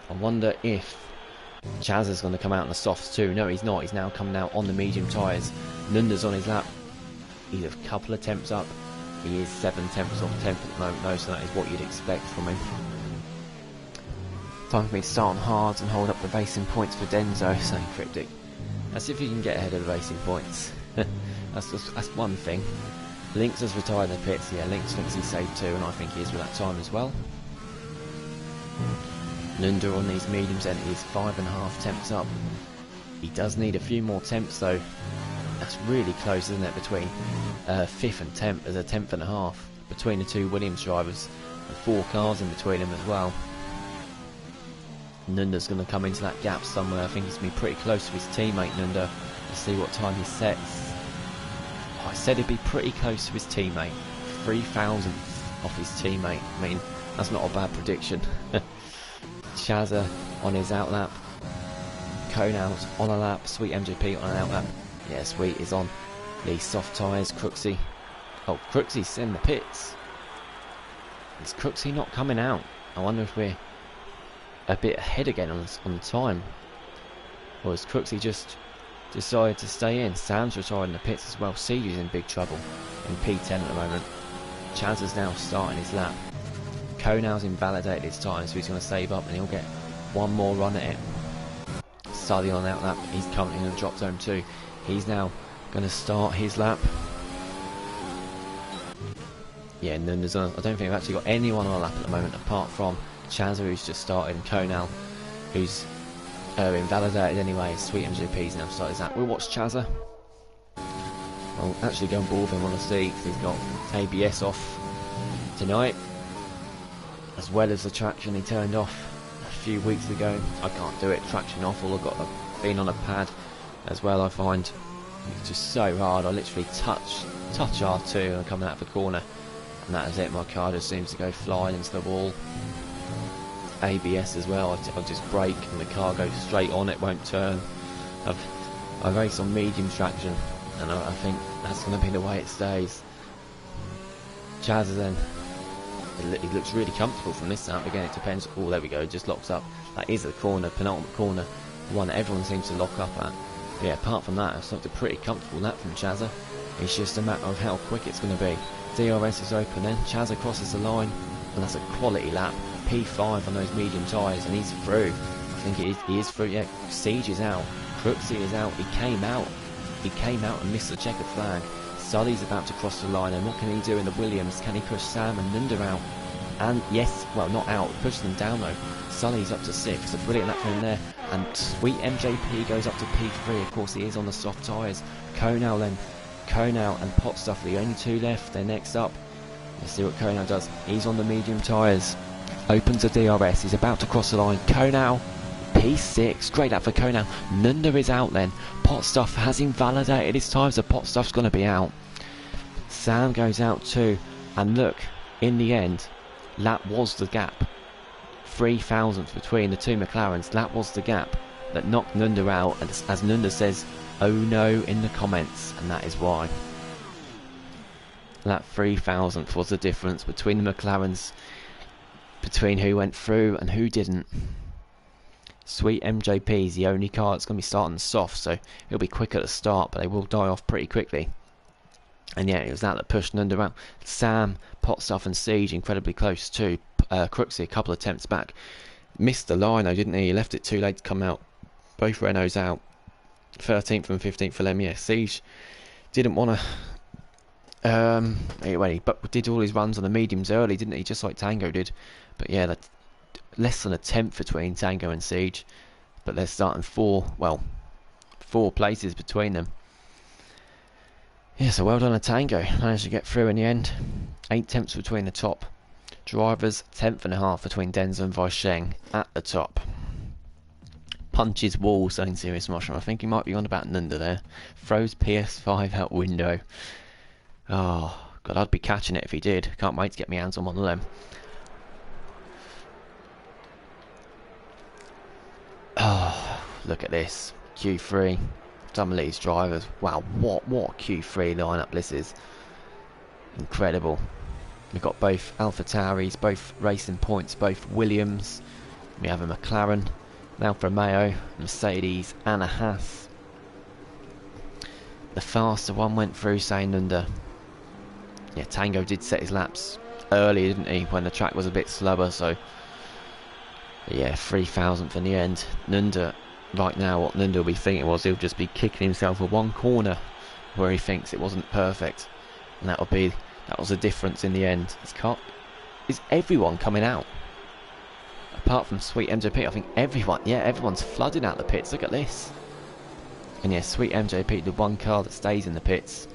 I wonder if Chaz is going to come out on the softs too. No, he's not. He's now coming out on the medium tyres. Nunda's on his lap. He's a couple of temps up. He is 7 tenths off 10th at the moment though, so that is what you'd expect from him. Time for me to start on hards and hold up the racing points for Denzo, saying Cryptic. That's if you can get ahead of the racing points. that's one thing. Lynx has retired in the pits. Yeah, Lynx thinks he's safe too, and I think he is with that time as well. Nunda on these mediums then is 5.5 temps up. He does need a few more temps though. That's really close, isn't it, between 5th and 10th. There's a 10.5 between the 2 Williams drivers and 4 cars in between them as well. Nunda's going to come into that gap somewhere. I think he's going to be pretty close to his teammate Nunda. Let's see what time he sets. Oh, I said he'd be pretty close to his teammate. 3,000th off his teammate. I mean, that's not a bad prediction. Shazza on his outlap. Konal's on a lap. Sweet MJP on an outlap. Yeah, Sweet is on these soft tyres. Crooksy. Oh, Crooksy's in the pits. Is Crooksy not coming out? I wonder if we're a bit ahead again on the time. Or has Crooksy just decided to stay in? Sam's retired in the pits as well. Siege is in big trouble in P10 at the moment. Chaz is now starting his lap. Konal's invalidated his time, so he's going to save up and he'll get one more run at it. Sully on that lap, he's currently in the drop zone too. He's now going to start his lap. Yeah, and then I don't think we've actually got anyone on a lap at the moment apart from Chaz, who's just started, and Konal, who's invalidated anyway. Sweet MJP's now started his lap. We'll watch Chazza. I'll actually go on board with him on the seat because he's got ABS off tonight, as well as the traction he turned off a few weeks ago. I can't do it, traction off, all I've got been on a pad as well. I find it's just so hard. I literally touch R2 and I'm coming out of the corner, and that is it. My car just seems to go flying into the wall. ABS as well, I just brake and the car goes straight on, it won't turn. I race on medium traction, and I think that's going to be the way it stays. Chaz then, he looks really comfortable from this lap. Again, it depends. Oh, there we go, just locks up. That is the corner, penultimate corner, the one that everyone seems to lock up at. But yeah, apart from that, it's not a pretty comfortable lap from Chazza. It's just a matter of how quick it's going to be. DRS is open then, Chazza crosses the line, and that's a quality lap. P5 on those medium tyres, and he's through. I think he is through. Yeah, Siege is out. Crooksy is out. He came out and missed the checkered flag. Sully's about to cross the line, and what can he do in the Williams? Can he push Sam and Nunda out? And yes, well, not out, push them down though. Sully's up to 6, a brilliant lap from him there. And Sweet MJP goes up to P3. Of course, he is on the soft tyres. Konal then. Konal and Pot Stuff, the only 2 left. They're next up. Let's see what Konal does. He's on the medium tyres. Opens a DRS. He's about to cross the line. Konal, P6. Great lap for Konal. Nunda is out then. Pot Stuff has invalidated his time, so Pot Stuff's going to be out. Sam goes out too. And look, in the end, that was the gap. 3,000th between the 2 McLarens. That was the gap that knocked Nunda out. And as Nunda says, oh no in the comments. And that is why. That 3,000th was the difference between the McLarens, between who went through and who didn't. Sweet MJP is the only car that's going to be starting soft, so it'll be quick at the start, but they will die off pretty quickly. And yeah, it was that pushed Nunda out. Sam, Potstuff and Siege incredibly close too. Crooksy a couple of attempts back. Missed the line though, didn't he? He left it too late to come out. Both Renaults out. 13th and 15th for them. Yeah, Siege didn't want to... anyway, but did all his runs on the mediums early, didn't he? Just like Tango did. But yeah, that's less than a tenth between Tango and Siege. But they're starting 4 places between them. Yeah, so well done to Tango. Managed to get through in the end. 8 tenths between the top drivers, 10.5 between Denzo and Weisheng at the top. Punches walls, saying Serious Mushroom. I think he might be on about Nunda there. Throws PS5 out window. Oh, God, I'd be catching it if he did. Can't wait to get my hands on one of them. Oh, look at this. Q3. Some of these drivers. Wow, what Q3 lineup this is. Incredible. We've got both Alpha Tauris, both racing points, both Williams. We have a McLaren, an Alfa Romeo, Mercedes, and a Haas. The faster one went through, saying Nunda. Yeah, Tango did set his laps early, didn't he, when the track was a bit slower, so yeah, 3,000th in the end. Nunda, right now, what Nunda will be thinking was he'll just be kicking himself at one corner where he thinks it wasn't perfect, and that was the difference in the end. Is everyone coming out? Apart from Sweet MJP, I think everyone's flooding out the pits. Look at this. And yeah, Sweet MJP, the one car that stays in the pits,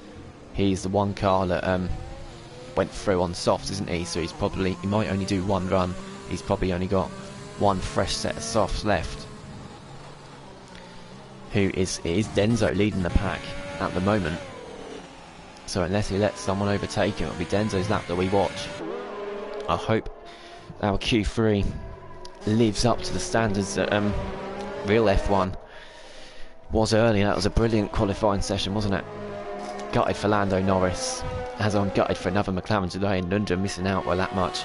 he's the one car that went through on softs, isn't he? So he might only do one run. He's probably only got one fresh set of softs left. It is Denzo leading the pack at the moment. So unless he lets someone overtake him, it'll be Denzo's lap that we watch. I hope our Q3 lives up to the standards that real F1 was early. That was a brilliant qualifying session, wasn't it? Gutted for Lando Norris, as I'm gutted for another McLaren today, and Nunda missing out by that much.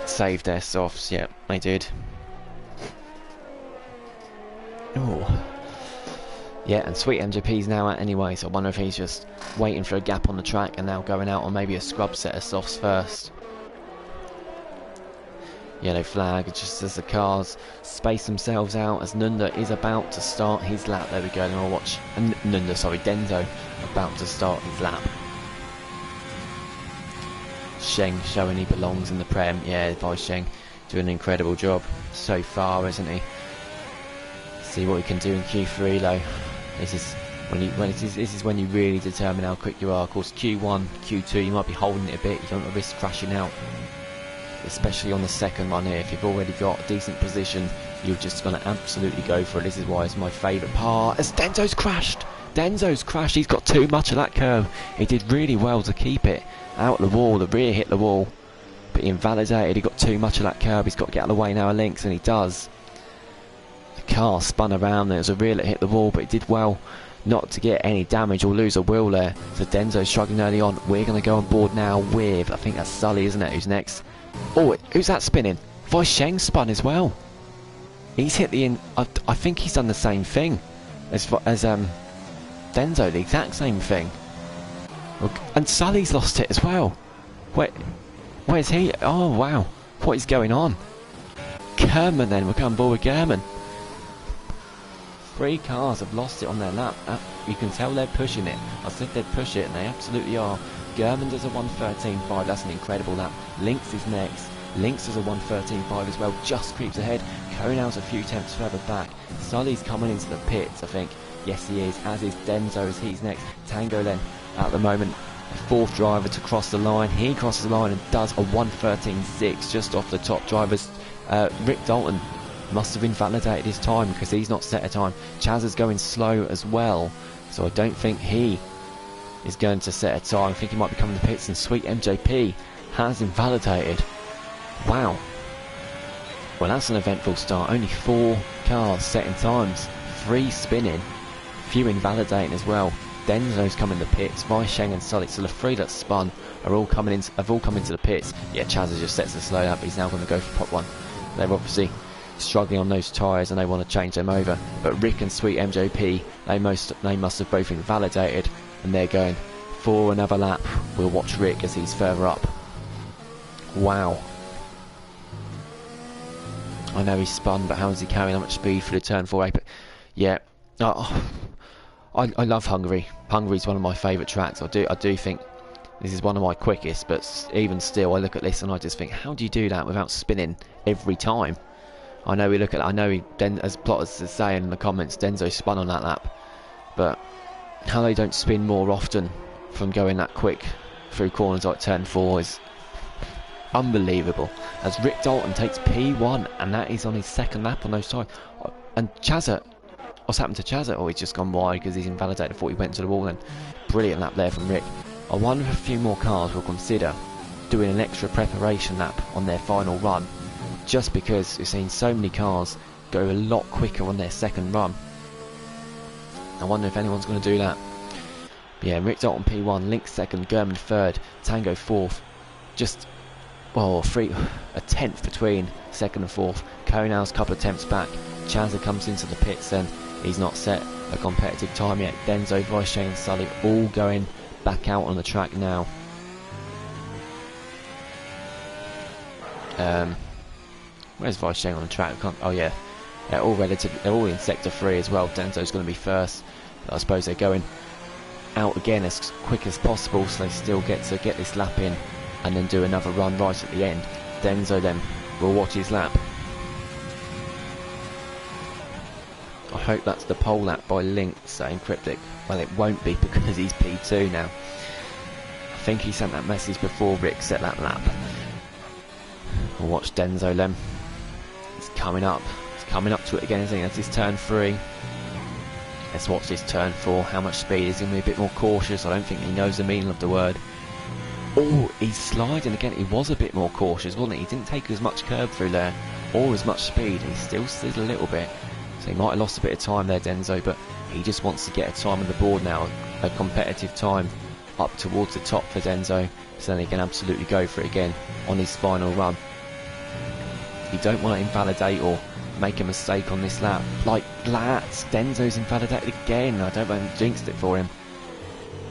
Saved their softs, yeah, they did. Oh. Yeah, and Sweet MJP's now out anyway, so I wonder if he's just waiting for a gap on the track and now going out on maybe a scrub set of softs first. Yellow flag, just as the cars space themselves out as Nunda is about to start his lap. There we go, and I'll watch Denzo about to start his lap. Sheng showing he belongs in the Prem. Yeah, Weisheng doing an incredible job so far, isn't he? See what he can do in Q3 though. This is when you really determine how quick you are. Of course, Q1, Q2, you might be holding it a bit. You don't want to risk crashing out, especially on the second one here. If you've already got a decent position, you're just going to absolutely go for it. This is why it's my favourite part. As Denzo's crashed, he's got too much of that curve. He did really well to keep it out the wall. The rear hit the wall, but he invalidated. He got too much of that curve. He's got to get out of the way now of Lynx, and he does. The car spun around. There was a rear that hit the wall, but it did well not to get any damage or lose a wheel there. So Denzo's struggling early on. We're going to go on board now with, I think that's Sully, isn't it, who's next? Oh, who's that spinning? Weisheng spun as well. He's hit the I think he's done the same thing as Denzo, the exact same thing. And Sully's lost it as well. Where's he? Oh wow, what is going on? German then, we're going board with German. 3 cars have lost it on their lap. You can tell they're pushing it. I said they'd push it, and they absolutely are. German does a 1:13.5, that's an incredible lap. Lynx is next. Lynx does a 1:13.5 as well, just creeps ahead. Konau's a few tenths further back. Sully's coming into the pits, I think. Yes, he is, as is Denzo, as he's next. Tango then, at the moment, the 4th driver to cross the line. He crosses the line and does a 1:13.6 just off the top drivers. Rick Dalton must have invalidated his time because he's not set a time. Chaz is going slow as well, so I don't think he is going to set a time. I think he might be coming to the pits, and Sweet MJP has invalidated. Wow. Well, that's an eventful start. Only 4 cars setting times, 3 spinning, few invalidating as well. Denzo's coming to the pits. Weisheng and Sully, so the 3 that spun have all come into the pits. Yeah, Chaz has just sets the slow up. He's now going to go for pot 1. They're obviously struggling on those tyres and they want to change them over. But Rick and Sweet MJP, they must have both invalidated, and they're going for another lap. We'll watch Rick as he's further up. Wow. I know he's spun, but how is he carrying that much speed for the turn 4 But yeah, I love Hungary. Hungary's one of my favourite tracks. I do think this is one of my quickest, but even still, I look at this and I just think, how do you do that without spinning every time? I know as Plotters is saying in the comments, Denzo spun on that lap, but how they don't spin more often from going that quick through corners like turn 4 is unbelievable. As Rick Dalton takes P1, and that is on his second lap on those tyres. And Chazza, what's happened to Chazza? Oh, he's just gone wide because he's invalidated. I thought he went to the wall then. Brilliant lap there from Rick. I wonder if a few more cars will consider doing an extra preparation lap on their final run, just because we've seen so many cars go a lot quicker on their second run. I wonder if anyone's going to do that. But yeah, Rick Dalton P1, Link second, German third, Tango fourth. Just, well, a tenth between second and fourth. Konal's a couple of tenths back. Chazza comes into the pits and he's not set a competitive time yet. Denzo, Weisheng and Sully all going back out on the track now. Where's Weisheng on the track? Oh yeah, they're all in sector 3 as well. Denzo's going to be first. I suppose they're going out again as quick as possible, so they still get to get this lap in and then do another run right at the end. Denzo then will watch his lap. I hope that's the pole lap by Link, saying Cryptic. Well, it won't be because he's P2 now. I think he sent that message before Rick set that lap. We'll watch Denzo then. He's coming up. He's coming up to it again, isn't he? That's his turn 3. Let's watch this turn 4. How much speed? He's going to be a bit more cautious. I don't think he knows the meaning of the word. Oh, he's sliding again. He was a bit more cautious, wasn't he? He didn't take as much curb through there or as much speed. He still slid a little bit. So he might have lost a bit of time there, Denzo, but he just wants to get a time on the board now. A competitive time up towards the top for Denzo, so then he can absolutely go for it again on his final run. You don't want to invalidate or make a mistake on this lap. Like that, Denzo's invalidated again. I don't know if I jinxed it for him,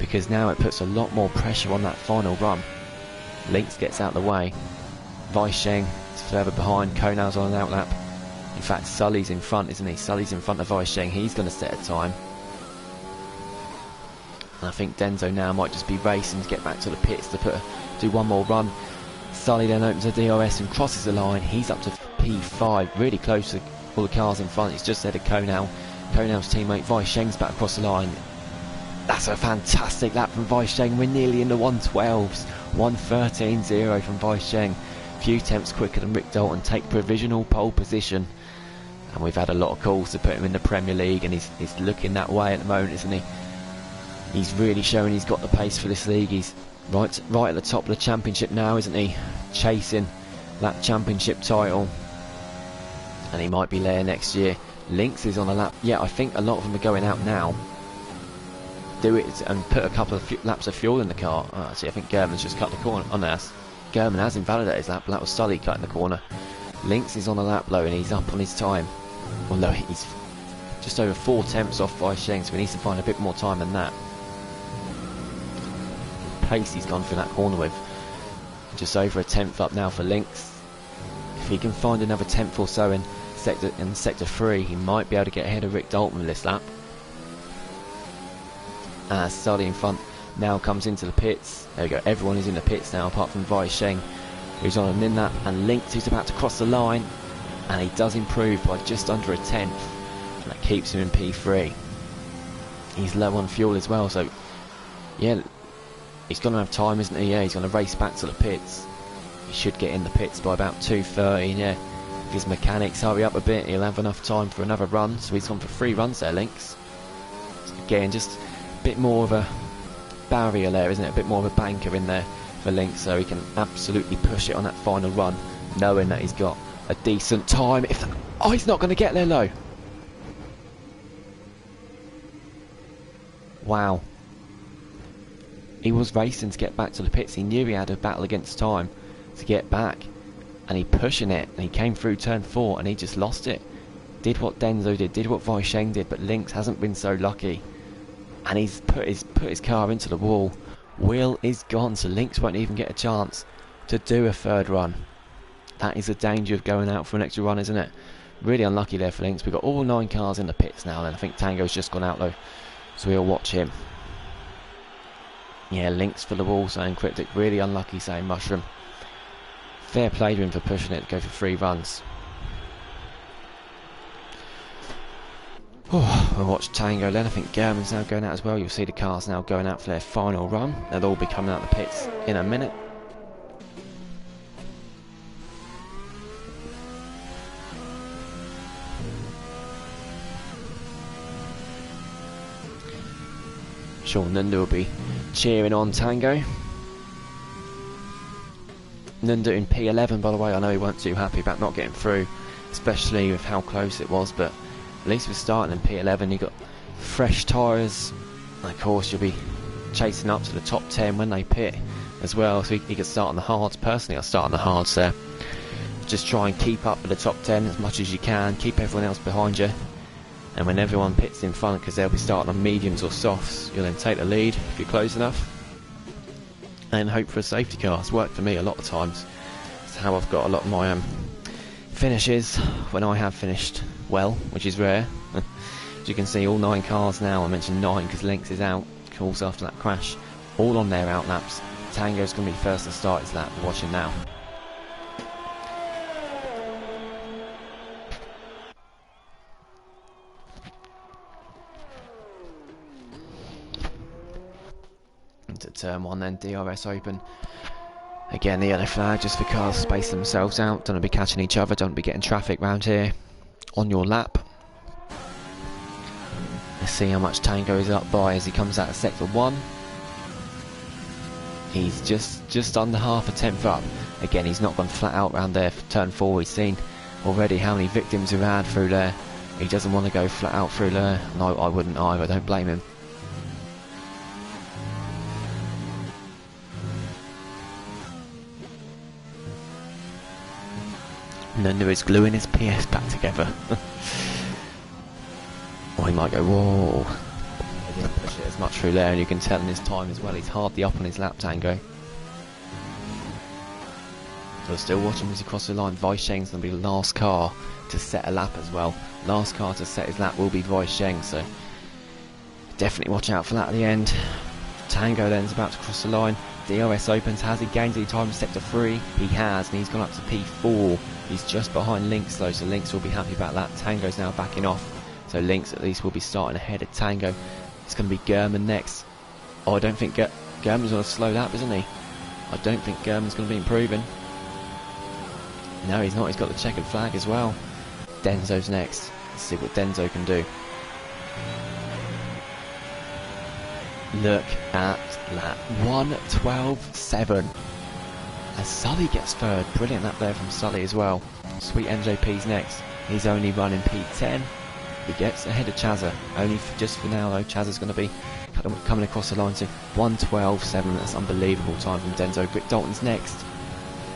because now it puts a lot more pressure on that final run. Links gets out of the way. Weisheng is further behind. Konal's on an outlap. In fact, Sully's in front, isn't he? Sully's in front of Weisheng. He's going to set a time. And I think Denzo now might just be racing to get back to the pits to do one more run. Sully then opens a DRS and crosses the line. He's up to P5, really close to all the cars in front. He's just ahead of Konal. Konal's teammate Weisheng's back across the line. That's a fantastic lap from Weisheng. We're nearly in the 112s. 113.0 from Weisheng. Few tenths quicker than Rick Dalton. Take provisional pole position. And we've had a lot of calls to put him in the Premier League, and he's looking that way at the moment, isn't he? He's really showing he's got the pace for this league. He's right at the top of the championship now, isn't he? Chasing that championship title. And he might be there next year. Lynx is on a lap. Yeah, I think a lot of them are going out now. Do it and put a couple of laps of fuel in the car. Oh, see, I think German's just cut the corner. Oh no, German has invalidated his lap. That was Sully cutting the corner. Lynx is on a lap low and he's up on his time. Although he's just over 4 tenths off Weisheng, so he needs to find a bit more time than that. The pace he's gone through that corner with. Just over a tenth up now for Lynx. If he can find another tenth or so in sector 3, he might be able to get ahead of Rick Dalton with this lap. As Sully in front now comes into the pits. There we go, everyone is in the pits now apart from Weisheng, who's on a min lap, and Lynx, who's about to cross the line, and he does improve by just under a tenth, and that keeps him in P3. He's low on fuel as well, so yeah, he's going to have time, isn't he? Yeah, he's going to race back to the pits. He should get in the pits by about 2:30. Yeah, if his mechanics hurry up a bit, he'll have enough time for another run. So he's gone for 3 runs there, Lynx. So again, just a bit more of a barrier there, isn't it? A bit more of a banker in there for Lynx, so he can absolutely push it on that final run, knowing that he's got a decent time. Oh, he's not going to get there low. Wow. He was racing to get back to the pits. He knew he had a battle against time to get back, and he pushing it, and he came through turn 4 and he just lost it. Did what Denzo did what Weisheng did, but Lynx hasn't been so lucky, and he's put his car into the wall. Wheel is gone, so Lynx won't even get a chance to do a 3rd run. That is the danger of going out for an extra run, isn't it? Really unlucky there for Lynx. We've got all 9 cars in the pits now, and I think Tango's just gone out though, so we'll watch him. Yeah, Lynx for the wall, saying Cryptic. Really unlucky, saying Mushroom. Fair play to him for pushing it to go for 3 runs. Oh, we'll watch Tango then. I think German's now going out as well. You'll see the cars now going out for their final run. They'll all be coming out of the pits in a minute. Sure, Nunda will be cheering on Tango. Nunda in P11, by the way. I know he weren't too happy about not getting through, especially with how close it was, but at least we're starting in P11. You got fresh tyres. Of course, you'll be chasing up to the top 10 when they pit as well, so he could start on the hards. Personally, I'll start on the hards there. Just try and keep up with the top 10 as much as you can. Keep everyone else behind you. And when everyone pits in front, because they'll be starting on mediums or softs, you'll then take the lead if you're close enough and hope for a safety car. It's worked for me a lot of times. It's how I've got a lot of my finishes when I have finished well, which is rare. As you can see, all 9 cars now, I mentioned 9 because Lynx is out, of course, after that crash, all on their out laps. Tango's going to be first to start his lap. We're watching now. Into turn 1 then, DRS open. Again, the yellow flag just for cars space themselves out. Don't be catching each other, don't be getting traffic round here on your lap. Let's see how much Tango is up by as he comes out of sector 1. He's just under half a tenth up. Again, he's not gone flat out round there for turn 4. We've seen already how many victims we've had through there. He doesn't want to go flat out through there. No, I wouldn't either, don't blame him. Nunda is gluing his PS back together. Or he might go, whoa. He didn't push it as much through there, and you can tell in his time as well, he's hardly up on his lap, Tango. So still watching as he crosses the line. Weisheng's going to be the last car to set a lap as well. Last car to set his lap will be Weisheng, so definitely watch out for that at the end. Tango then is about to cross the line. DRS opens. Has he gained any time in sector 3? He has, and he's gone up to P4. He's just behind Lynx though, so Lynx will be happy about that. Tango's now backing off, so Lynx at least will be starting ahead of Tango. It's going to be German next. Oh, I don't think German's on a slow lap, isn't he? I don't think German's going to be improving. No, he's not. He's got the checkered flag as well. Denzo's next. Let's see what Denzo can do. Look at that. 1:12.7. As Sully gets third. Brilliant lap there from Sully as well. Sweet MJP's next. He's only running P10. He gets ahead of Chazza. Only just for now though. Chazza's going to be coming across the line to 1:12.7. That's unbelievable time from Denzo. Rick Dalton's next.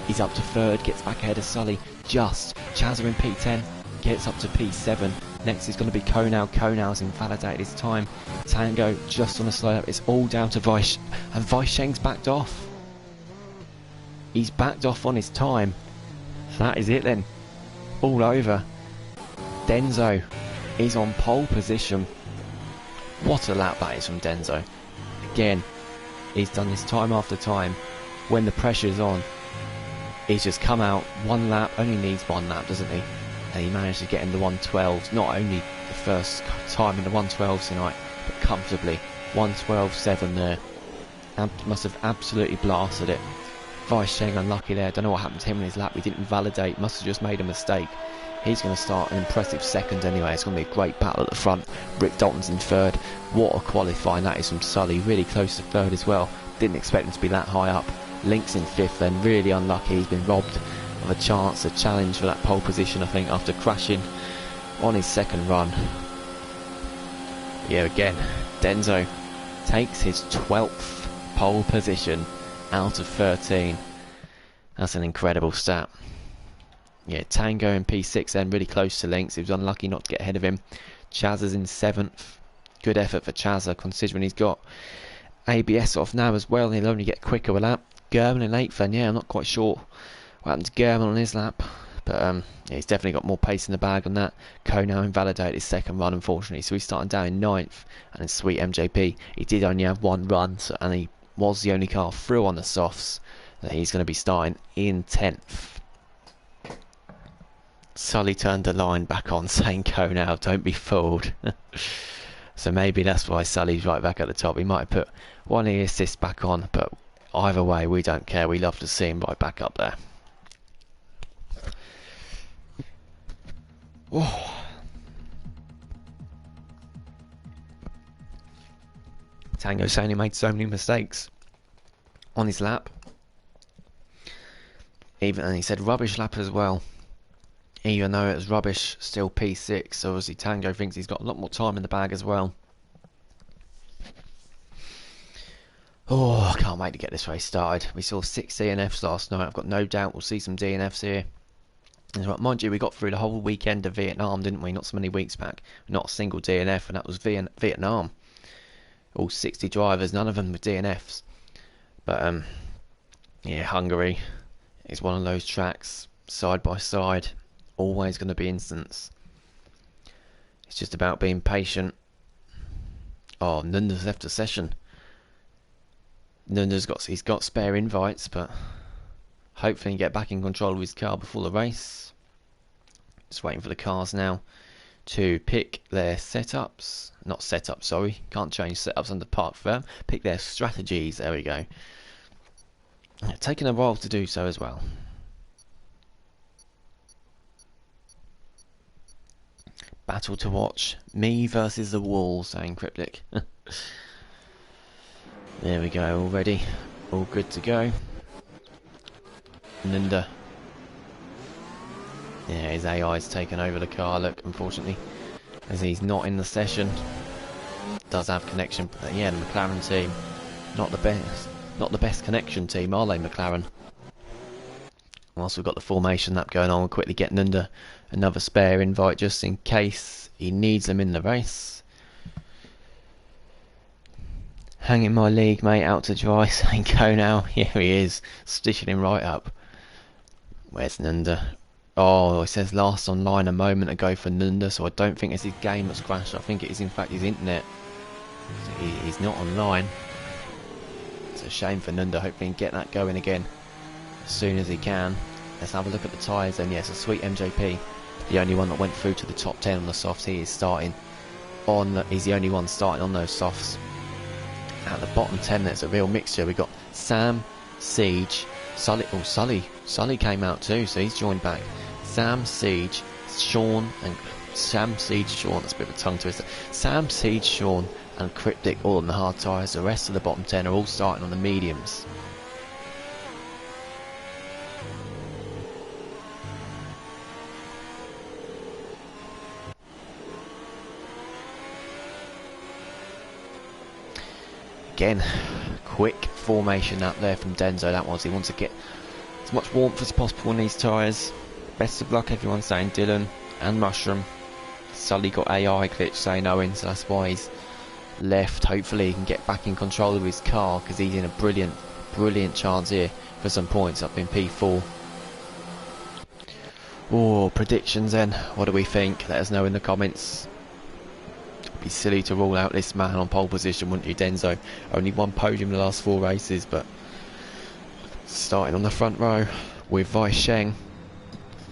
He's up to third. Gets back ahead of Sully. Just. Chazza in P10. Gets up to P7. Next is going to be Konal. Konal's invalidated his time. Tango just on a slow lap. It's all down to Weish. And Weisheng's backed off. He's backed off on his time. So that is it then. All over. Denzo is on pole position. What a lap that is from Denzo. Again, he's done this time after time. When the pressure's on, he's just come out one lap. Only needs one lap, doesn't he? And he managed to get in the 1:12s. Not only the first time in the 1:12s tonight, but comfortably. 1:12.7 there. Must have absolutely blasted it. Weisheng unlucky there. Don't know what happened to him in his lap. He didn't validate. Must have just made a mistake. He's going to start an impressive second anyway. It's going to be a great battle at the front. Rick Dalton's in third. What a qualifying that is from Sully. Really close to third as well. Didn't expect him to be that high up. Lynx in fifth then. Really unlucky. He's been robbed of a chance, a challenge for that pole position, I think, after crashing on his second run. Yeah, again, Denzo takes his 12th pole position out of 13. That's an incredible stat. Yeah, Tango in P6 then, really close to Lynx. He was unlucky not to get ahead of him. Chazza's in 7th. Good effort for Chazza, considering he's got ABS off now as well, and he'll only get quicker with that. German in 8th then, yeah, I'm not quite sure what happened to German on his lap, but yeah, he's definitely got more pace in the bag on that. Konal invalidated his second run, unfortunately, so he's starting down in 9th. And in Sweet MJP, he did only have one run, so, and he was the only car through on the softs. He's going to be starting in 10th. Sully turned the line back on, saying go now, don't be fooled. So maybe that's why Sully's right back at the top. He might have put one of the assists back on, but either way, we don't care. We love to see him right back up there. Oh. Tango saying he made so many mistakes on his lap. And he said rubbish lap as well. Even though it was rubbish, still P6. So obviously Tango thinks he's got a lot more time in the bag as well. Oh, I can't wait to get this race started. We saw 6 DNFs last night. I've got no doubt we'll see some DNFs here. Right, mind you, we got through the whole weekend of Vietnam, didn't we? Not so many weeks back. Not a single DNF, and that was Vietnam. All 60 drivers, none of them were DNFs. But, yeah, Hungary is one of those tracks, side by side. Always going to be instants. It's just about being patient. Oh, Nunda's left the session. Nunda's he's got spare invites, but hopefully he can get back in control of his car before the race. Just waiting for the cars now to pick their setups. Not setups, sorry. Can't change setups under park firm. Pick their strategies. There we go. Taking a while to do so as well. Battle to watch. Me versus the wall, saying Cryptic. There we go, all ready. All good to go. Nunda. Yeah, his AI's taken over the car, look, unfortunately. As he's not in the session. Does have connection, but yeah, the McLaren team. Not the best. Not the best connection team, are they, McLaren? Whilst we've got the formation lap going on, we'll quickly get Nunda another spare invite just in case he needs them in the race. Hanging my league mate out to dry, saying go now. Here he is, stitching him right up. Where's Nunda? Oh, it says last online a moment ago for Nunda, so I don't think it's his game that's crashed. I think it is in fact his internet. So he's not online. It's a shame for Nunda. Hopefully he can get that going again as soon as he can. Let's have a look at the tyres then. Yes, a sweet MJP. The only one that went through to the top 10 on the softs. He is starting on. He's the only one starting on those softs. At the bottom 10, there's a real mixture. We've got Sam, Siege, Sully. Oh, Sully came out too, so he's joined back. Sam, Siege, Sean, and Sam, Siege, Sean. That's a bit of a tongue twister. Sam, Siege, Sean, and Cryptic all on the hard tyres. The rest of the bottom 10 are all starting on the mediums. Again, quick formation up there from Denzo. That was, he wants to get as much warmth as possible on these tyres. Best of luck, everyone's saying. Dylan and Mushroom. Sully got AI glitch saying Owen, so that's why he's left. Hopefully he can get back in control of his car, because he's in a brilliant chance here for some points up in P4. Oh, predictions then. What do we think? Let us know in the comments. Be silly to rule out this man on pole position, wouldn't you, Denzo? Only one podium in the last 4 races, but starting on the front row with Wei Sheng.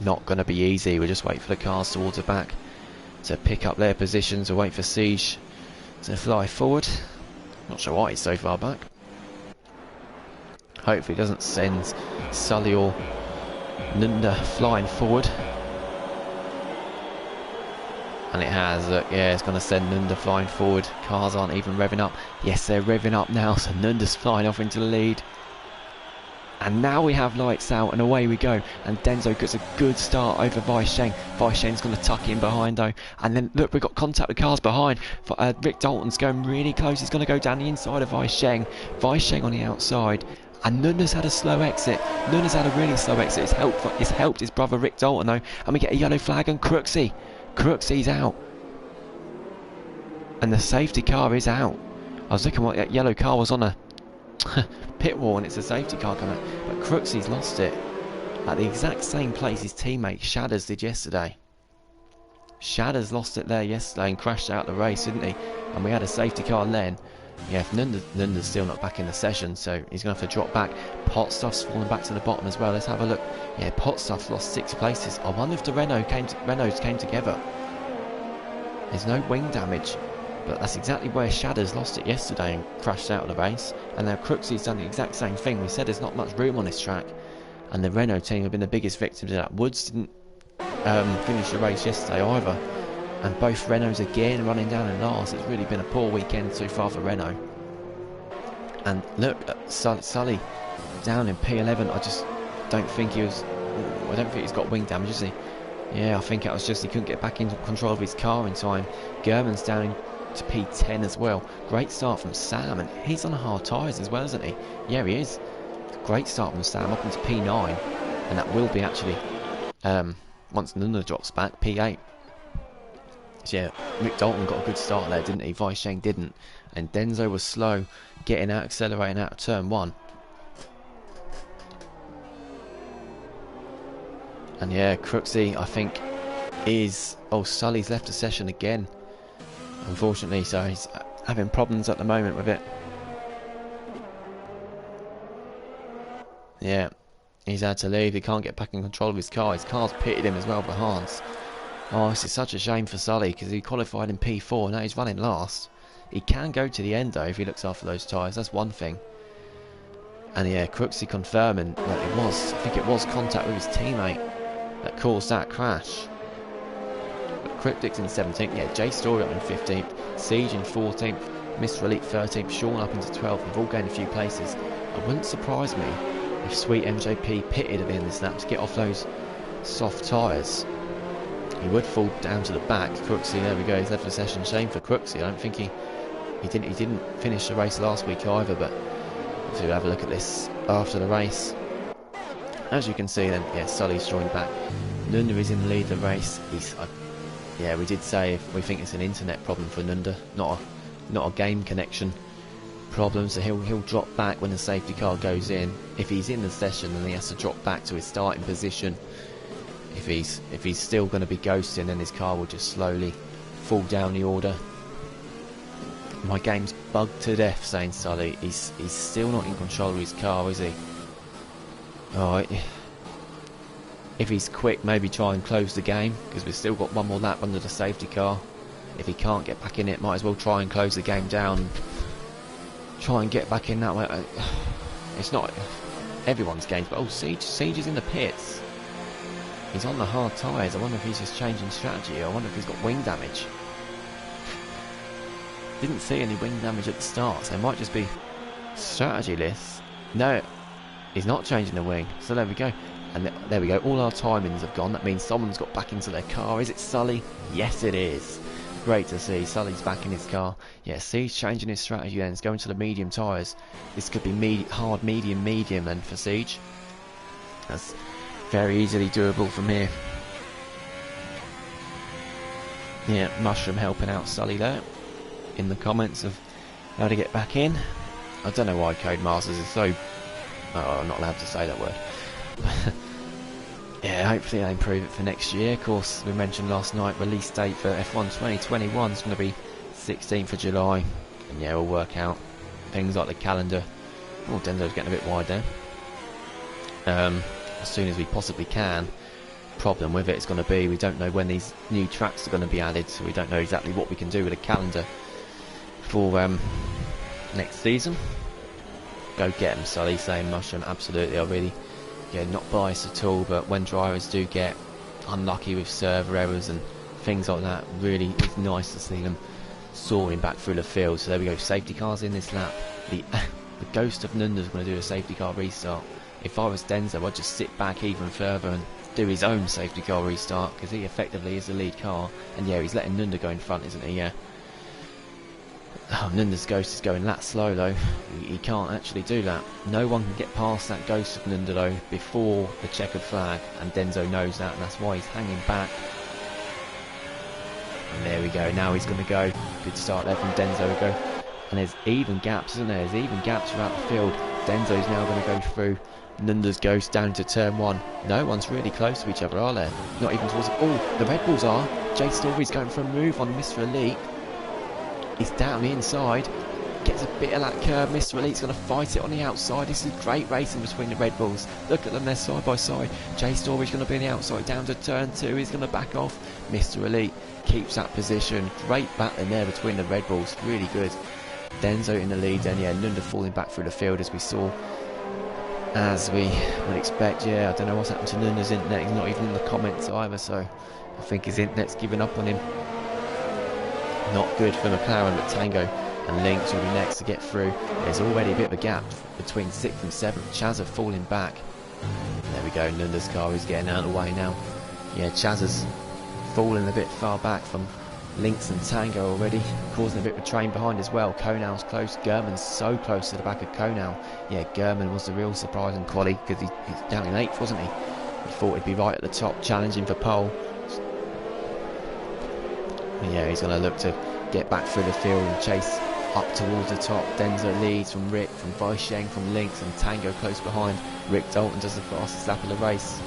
Not going to be easy. We'll just wait for the cars towards the back to pick up their positions. We'll wait for Siege to fly forward. Not sure why he's so far back. Hopefully he doesn't send Sully or Nunda flying forward. And it has, look, yeah, it's going to send Nunda flying forward. Cars aren't even revving up. Yes, they're revving up now, so Nunda's flying off into the lead. And now we have lights out, and away we go. And Denzo gets a good start over Wei Sheng. Wei Sheng's going to tuck in behind, though. And then, look, we've got contact with cars behind. Rick Dalton's going really close. He's going to go down the inside of Wei Sheng. Wei Sheng on the outside. And Nunda's had a slow exit. Nunda's had a really slow exit. It's helped his brother Rick Dalton, though. And we get a yellow flag and Crooksy's out. And the safety car is out. I was looking what that yellow car was on a pit wall, and it's a safety car coming out. But Crooksy's lost it at the exact same place his teammate Shadders did yesterday. Shadders lost it there yesterday and crashed out the race, didn't he? And we had a safety car then. Yeah, if Nunda's still not back in the session, so he's going to have to drop back. Potstuff's fallen back to the bottom as well. Let's have a look. Yeah, Potstuff's lost 6 places. I wonder if the Renaults came together. There's no wing damage, but that's exactly where Shadders lost it yesterday and crashed out of the race. And now Crooksy's done the exact same thing. We said there's not much room on this track, and the Renault team have been the biggest victims of that. Woods didn't finish the race yesterday either. And both Renaults again running down in last. It's really been a poor weekend so far for Renault. And look at Sully down in P11. I just don't think he was... I don't think he's got wing damage, is he? Yeah, I think it was just he couldn't get back into control of his car in time. German's down to P10 as well. Great start from Sam, and he's on hard tyres as well, isn't he? Yeah, he is. Great start from Sam up into P9, and that will be actually once Nunda drops back, P8. So yeah, Mick Dalton got a good start there, didn't he? Weisheng didn't. And Denzo was slow, getting out, accelerating out of turn 1. And yeah, Crooksy, I think, is... Oh, Sully's left the session again, unfortunately, so he's having problems at the moment with it. Yeah, he's had to leave. He can't get back in control of his car. His car's pitted him as well behind. Oh, this is such a shame for Sully, because he qualified in P4, now he's running last. He can go to the end though if he looks after those tyres, that's one thing. And yeah, Crooksy confirming that I think it was contact with his teammate that caused that crash. But Cryptic's in 17th, yeah, Jay Story up in 15th, Siege in 14th, Mr. Elite 13th, Sean up into 12th, we've all gained a few places. It wouldn't surprise me if Sweet MJP pitted at the end of this lap to get off those soft tyres. He would fall down to the back. Crooksy, there we go, he's left the session. Shame for Crooksy. I don't think he didn't finish the race last week either, but if you have a look at this after the race, as you can see then, yeah, Sully's joined back. Nunda is in the lead of the race. Yeah, we did say if we think it's an internet problem for Nunda, not a game connection problem, so he'll drop back when the safety car goes in. If he's in the session, then he has to drop back to his starting position. If he's still going to be ghosting, then his car will just slowly fall down the order. My game's bugged to death, saying Sully. He's still not in control of his car, is he? Alright. If he's quick, maybe try and close the game, because we've still got one more lap under the safety car. If he can't get back in it, might as well try and close the game down. Try and get back in that way. It's not everyone's games, but oh, Siege is in the pits. He's on the hard tyres. I wonder if he's just changing strategy. I wonder if he's got wing damage. Didn't see any wing damage at the start, so it might just be strategyless. No, he's not changing the wing. So there we go. And there we go. All our timings have gone. That means someone's got back into their car. Is it Sully? Yes, it is. Great to see. Sully's back in his car. Yeah, Siege changing his strategy then. He's going to the medium tyres. This could be hard, medium then for Siege. That's very easily doable from here. Yeah, Mushroom helping out Sully there in the comments of how to get back in. I don't know why Codemasters is so... Oh, I'm not allowed to say that word. Yeah, hopefully they improve it for next year. Of course, we mentioned last night, release date for F1 2021 is going to be 16th of July. And yeah, we'll work out things like the calendar. Oh, Denzo's getting a bit wide there. As soon as we possibly can. Problem with it is going to be we don't know when these new tracks are going to be added, so we don't know exactly what we can do with a calendar for next season. Go get them, Sully, saying Mushroom. Absolutely, I really, yeah, not biased at all, but when drivers do get unlucky with server errors and things like that, really it's nice to see them soaring back through the field. So there we go, safety cars in this lap. The ghost of Nunda's going to do a safety car restart. If I was Denzo, I'd just sit back even further and do his own safety car restart, because he effectively is the lead car. And yeah, he's letting Nunda go in front, isn't he? Yeah. Oh, Nunda's ghost is going that slow though. He can't actually do that. No one can get past that ghost of Nunda though before the checkered flag, and Denzo knows that, and that's why he's hanging back. And there we go, now he's going to go. Good start there from Denzo. Go. And there's even gaps, isn't there? There's even gaps throughout the field. Denzo's now going to go through Nunda's ghost down to turn 1. No one's really close to each other, are they? Not even towards... Oh, the Red Bulls are. Jay Story's going for a move on Mr. Elite. He's down the inside. Gets a bit of that curve. Mr. Elite's going to fight it on the outside. This is great racing between the Red Bulls. Look at them, they're side by side. Jay Story's going to be on the outside down to turn 2. He's going to back off. Mr. Elite keeps that position. Great battling there between the Red Bulls. Really good. Denzo in the lead, and yeah, Nunda falling back through the field as we saw. As we would expect. Yeah, I don't know what's happened to Nunda's internet. He's not even in the comments either, so I think his internet's given up on him. Not good for McLaren, but Tango and Lynx will be next to get through. There's already a bit of a gap between 6th and 7th. Chazza falling back. There we go, Nunda's car is getting out of the way now. Yeah, Chazza's falling a bit far back from Lynx and Tango already, causing a bit of a train behind as well. Konal's close, Gurman's so close to the back of Konal. Yeah, Gurman was the real surprise in quali, because he's down in 8th, wasn't he? He thought he'd be right at the top, challenging for pole. Yeah, he's going to look to get back through the field and chase up towards the top. Denzo leads from Rick, from Vaisheng, from Lynx, and Tango close behind. Rick Dalton does the fastest lap of the race.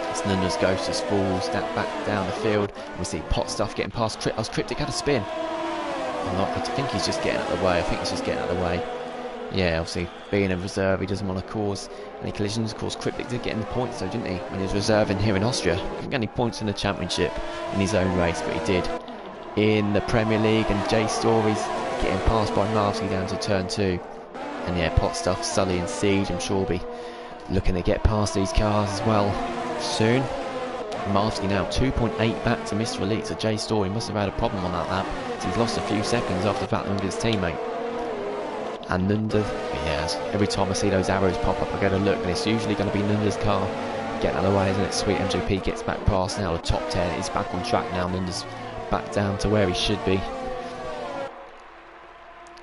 It's Nunda's Ghost just falls back down the field. We see Pot Stuff getting past Cryptic had a spin. I think he's just getting out of the way. I think he's just getting out of the way. Yeah, obviously being a reserve, he doesn't want to cause any collisions. Of course, Cryptic did get in the points though, didn't he? When he was reserving here in Austria. He didn't get any points in the championship in his own race, but he did in the Premier League. And Jay Story's getting passed by Marvsky down to turn 2. And yeah, Pot Stuff, Sully and Siege, I'm sure will be looking to get past these cars as well soon. Marvsky now 2.8 back to Mr. Elite, so Jay Story must have had a problem on that lap, so he's lost a few seconds after battling with his teammate. And Nunda, yes, every time I see those arrows pop up I go to look, and it's usually going to be Nunda's car getting out of the way, isn't it? Sweet MJP gets back past now the top 10, he's back on track now. Nunda's back down to where he should be.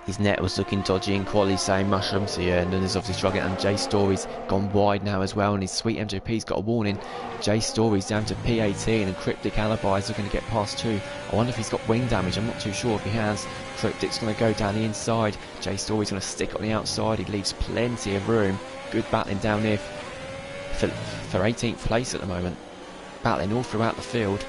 His net was looking dodgy in quali, same mushroom, so yeah, Nunda's obviously struggling, and Jay Story's gone wide now as well, and his Sweet MJP's got a warning. Jay Story's down to P18, and Cryptic Alibi's looking to get past 2. I wonder if he's got wing damage, I'm not too sure if he has. Cryptic's going to go down the inside, Jay Story's going to stick on the outside, he leaves plenty of room. Good battling down there for 18th place at the moment. Battling all throughout the field.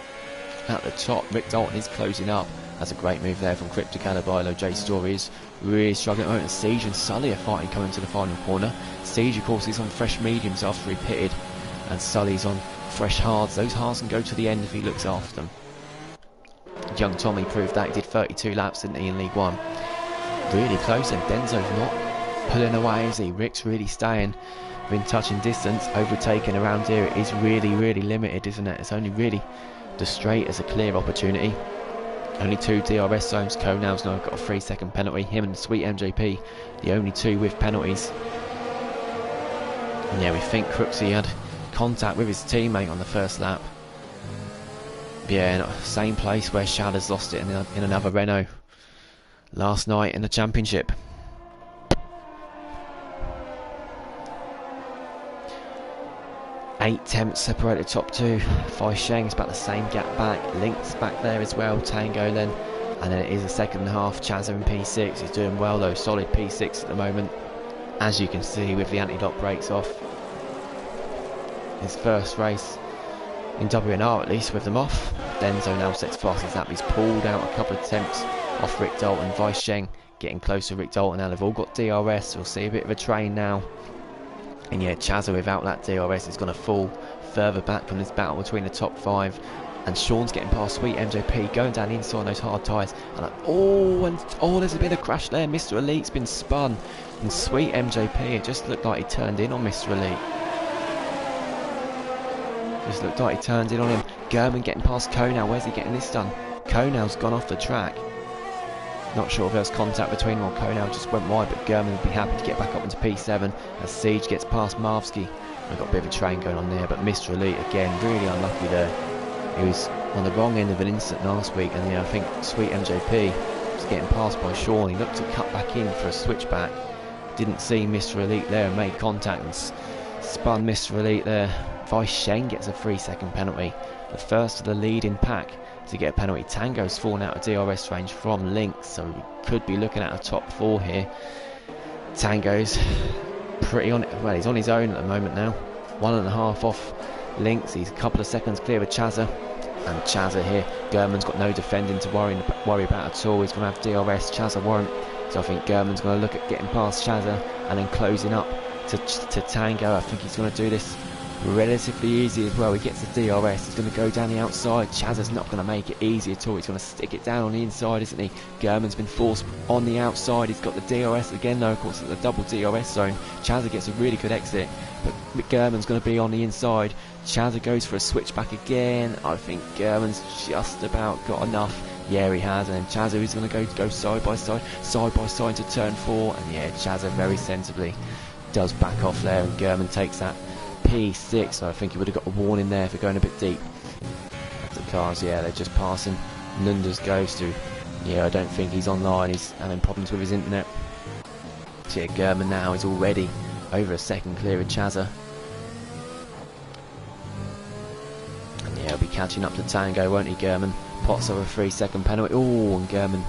At the top, Rick Dalton is closing up. That's a great move there from Cryptic Alibi, though Jay Story is really struggling. Oh, and Siege and Sully are fighting coming to the final corner. Siege, of course, is on fresh mediums after he pitted, and Sully's on fresh hards. Those hards can go to the end if he looks after them. Young Tommy proved that. He did 32 laps, didn't he, in League 1. Really close, and Denzo's not pulling away, is he? Rick's really staying within touching distance. Overtaking around here, it is really, really limited, isn't it? It's only really the straight as a clear opportunity. Only 2 DRS zones. Konal's now got a 3-second penalty. Him and Sweet MJP, the only 2 with penalties. And yeah, we think Crooksy had contact with his teammate on the first lap. Yeah, same place where Shadow's lost it in another Renault last night in the championship. Eight tenths separated top 2. Vaisheng is about the same gap back. Lynx back there as well. Tango then. And then it is a second and a half. Chazza in P6. He's doing well though. Solid P6 at the moment. As you can see with the anti-lock brakes off. His first race in WNR at least with them off. Denzo now sets fastest lap. He's pulled out a couple of attempts off Rick Dalton. Vaisheng getting close to Rick Dalton now. They've all got DRS. We'll see a bit of a train now. And yeah, Chazza without that DRS is going to fall further back from this battle between the top 5. And Sean's getting past Sweet MJP, going down the inside on those hard tyres. And there's a bit of crash there. Mr. Elite's been spun. And Sweet MJP, it just looked like he turned in on Mr. Elite. Just looked like he turned in on him. Gurman getting past Konal. Where's he getting this done? Konal's gone off the track. Not sure if there's contact between them or Konal just went wide, but Gurman would be happy to get back up into P7 as Siege gets past Marvsky. We've got a bit of a train going on there, but Mr. Elite again, really unlucky there. He was on the wrong end of an incident last week, and yeah, I think Sweet MJP was getting passed by Sean. He looked to cut back in for a switchback. Didn't see Mr. Elite there and made contact and spun Mr. Elite there. Vaisheng gets a 3-second penalty. The first of the leading pack to get a penalty. Tango's fallen out of DRS range from Lynx, so we could be looking at a top 4 here. Tango's pretty on it. Well, he's on his own at the moment now. 1.5 off Lynx. He's a couple of seconds clear of Chazza. And Chazza here, Gurman's got no defending to worry about at all. He's going to have DRS. Chazza won't. So I think German's going to look at getting past Chaza and then closing up to Tango. I think he's going to do this relatively easy as well. He gets the DRS, he's going to go down the outside. Chaza's not going to make it easy at all, he's going to stick it down on the inside, isn't he? German's been forced on the outside, he's got the DRS again though, of course, at the double DRS zone. Chaza gets a really good exit, but German's going to be on the inside. Chaza goes for a switchback again. I think German's just about got enough. Yeah, he has, and then Chaza is going to go side by side to turn 4, and yeah, Chaza very sensibly does back off there, and German takes that P6. So I think he would have got a warning there for going a bit deep. The cars, yeah, they're just passing Nunda's Ghost, who, yeah, I don't think he's online, he's having problems with his internet. So yeah, German now is already over a second clear of Chaza. And yeah, he'll be catching up to Tango, won't he, German? Pots over a 3-second penalty. Oh, and German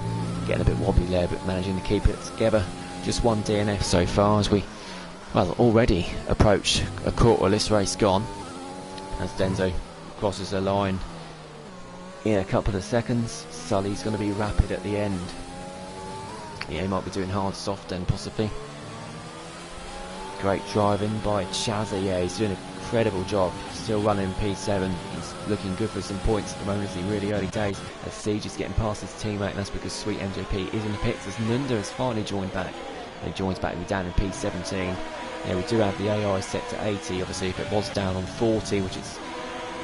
getting a bit wobbly there, but managing to keep it together. Just one DNF so far as we, well, already approach a quarter of this race gone. As Denzo crosses the line in a couple of seconds. Sully's going to be rapid at the end. Yeah, he might be doing hard soft then, possibly. Great driving by Chaza. Yeah, he's doing an incredible job. Still running P7. He's looking good for some points at the moment. It's the really early days as Siege is getting past his teammate, and that's because Sweet MJP is in the pits as Nunda has finally joined back. And he joins back with down in P17. Yeah, we do have the AI set to 80. Obviously, if it was down on 40, which is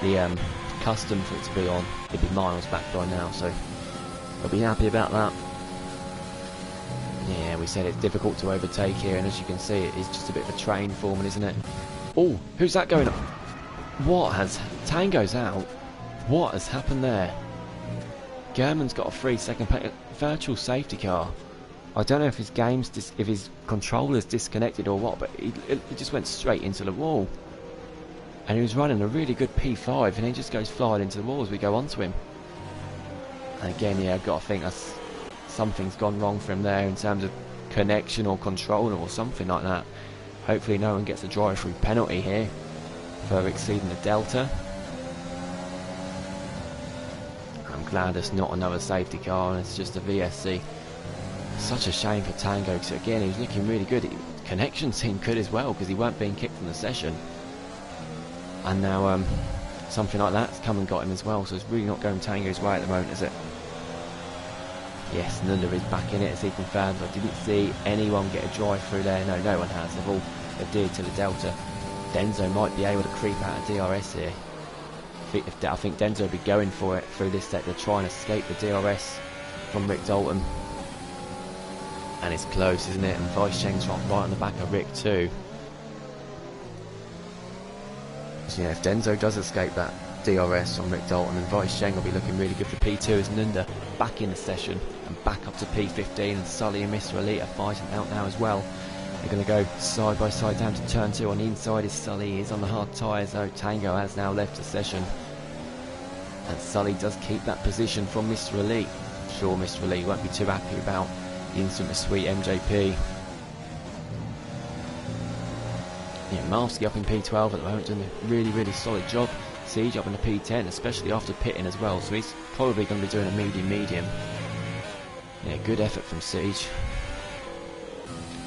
the custom for it to be on, it'd be miles back by now. So I'll be happy about that. Yeah, we said it's difficult to overtake here, and as you can see, it is just a bit of a train forming, isn't it? Oh, who's that going up? What has... Tango's out. What has happened there? German's got a 3-second virtual safety car. I don't know if his if his controller's disconnected or what, but he just went straight into the wall. And he was running a really good P5, and he just goes flying into the wall as we go onto him. And again, yeah, I've got to think that's... something's gone wrong for him there in terms of connection or controller or something like that. Hopefully no one gets a drive-through penalty here for exceeding the delta. I'm glad it's not another safety car and it's just a VSC. Such a shame for Tango, because again he was looking really good. Connection seemed good as well because he weren't being kicked from the session. And now something like that's come and got him as well, so it's really not going Tango's way at the moment, is it? Yes, Nunda is back in it as he confirms. I didn't see anyone get a drive through there. No, no one has. They've all adhered to the delta. Denzo might be able to creep out of DRS here. I think Denzo will be going for it through this sector, trying to escape the DRS from Rick Dalton. And it's close, isn't it? And Vice Cheng's right on the back of Rick too. So yeah, if Denzo does escape that DRS from Rick Dalton, and Vice Cheng will be looking really good for P2 as Nunda back in the session and back up to P15, and Sully and Mr. Elite are fighting out now as well. They're going to go side by side down to turn 2. On the inside is Sully. He's on the hard tyres though. Tango has now left the session, and Sully does keep that position from Mr. Elite. I'm sure Mr. Elite won't be too happy about the incident with Sweet MJP. Yeah, Marvsky up in P12 at the moment, doing a really, really solid job. Siege up in the P10, especially after pitting as well, so he's probably going to be doing a medium. Yeah, good effort from Siege.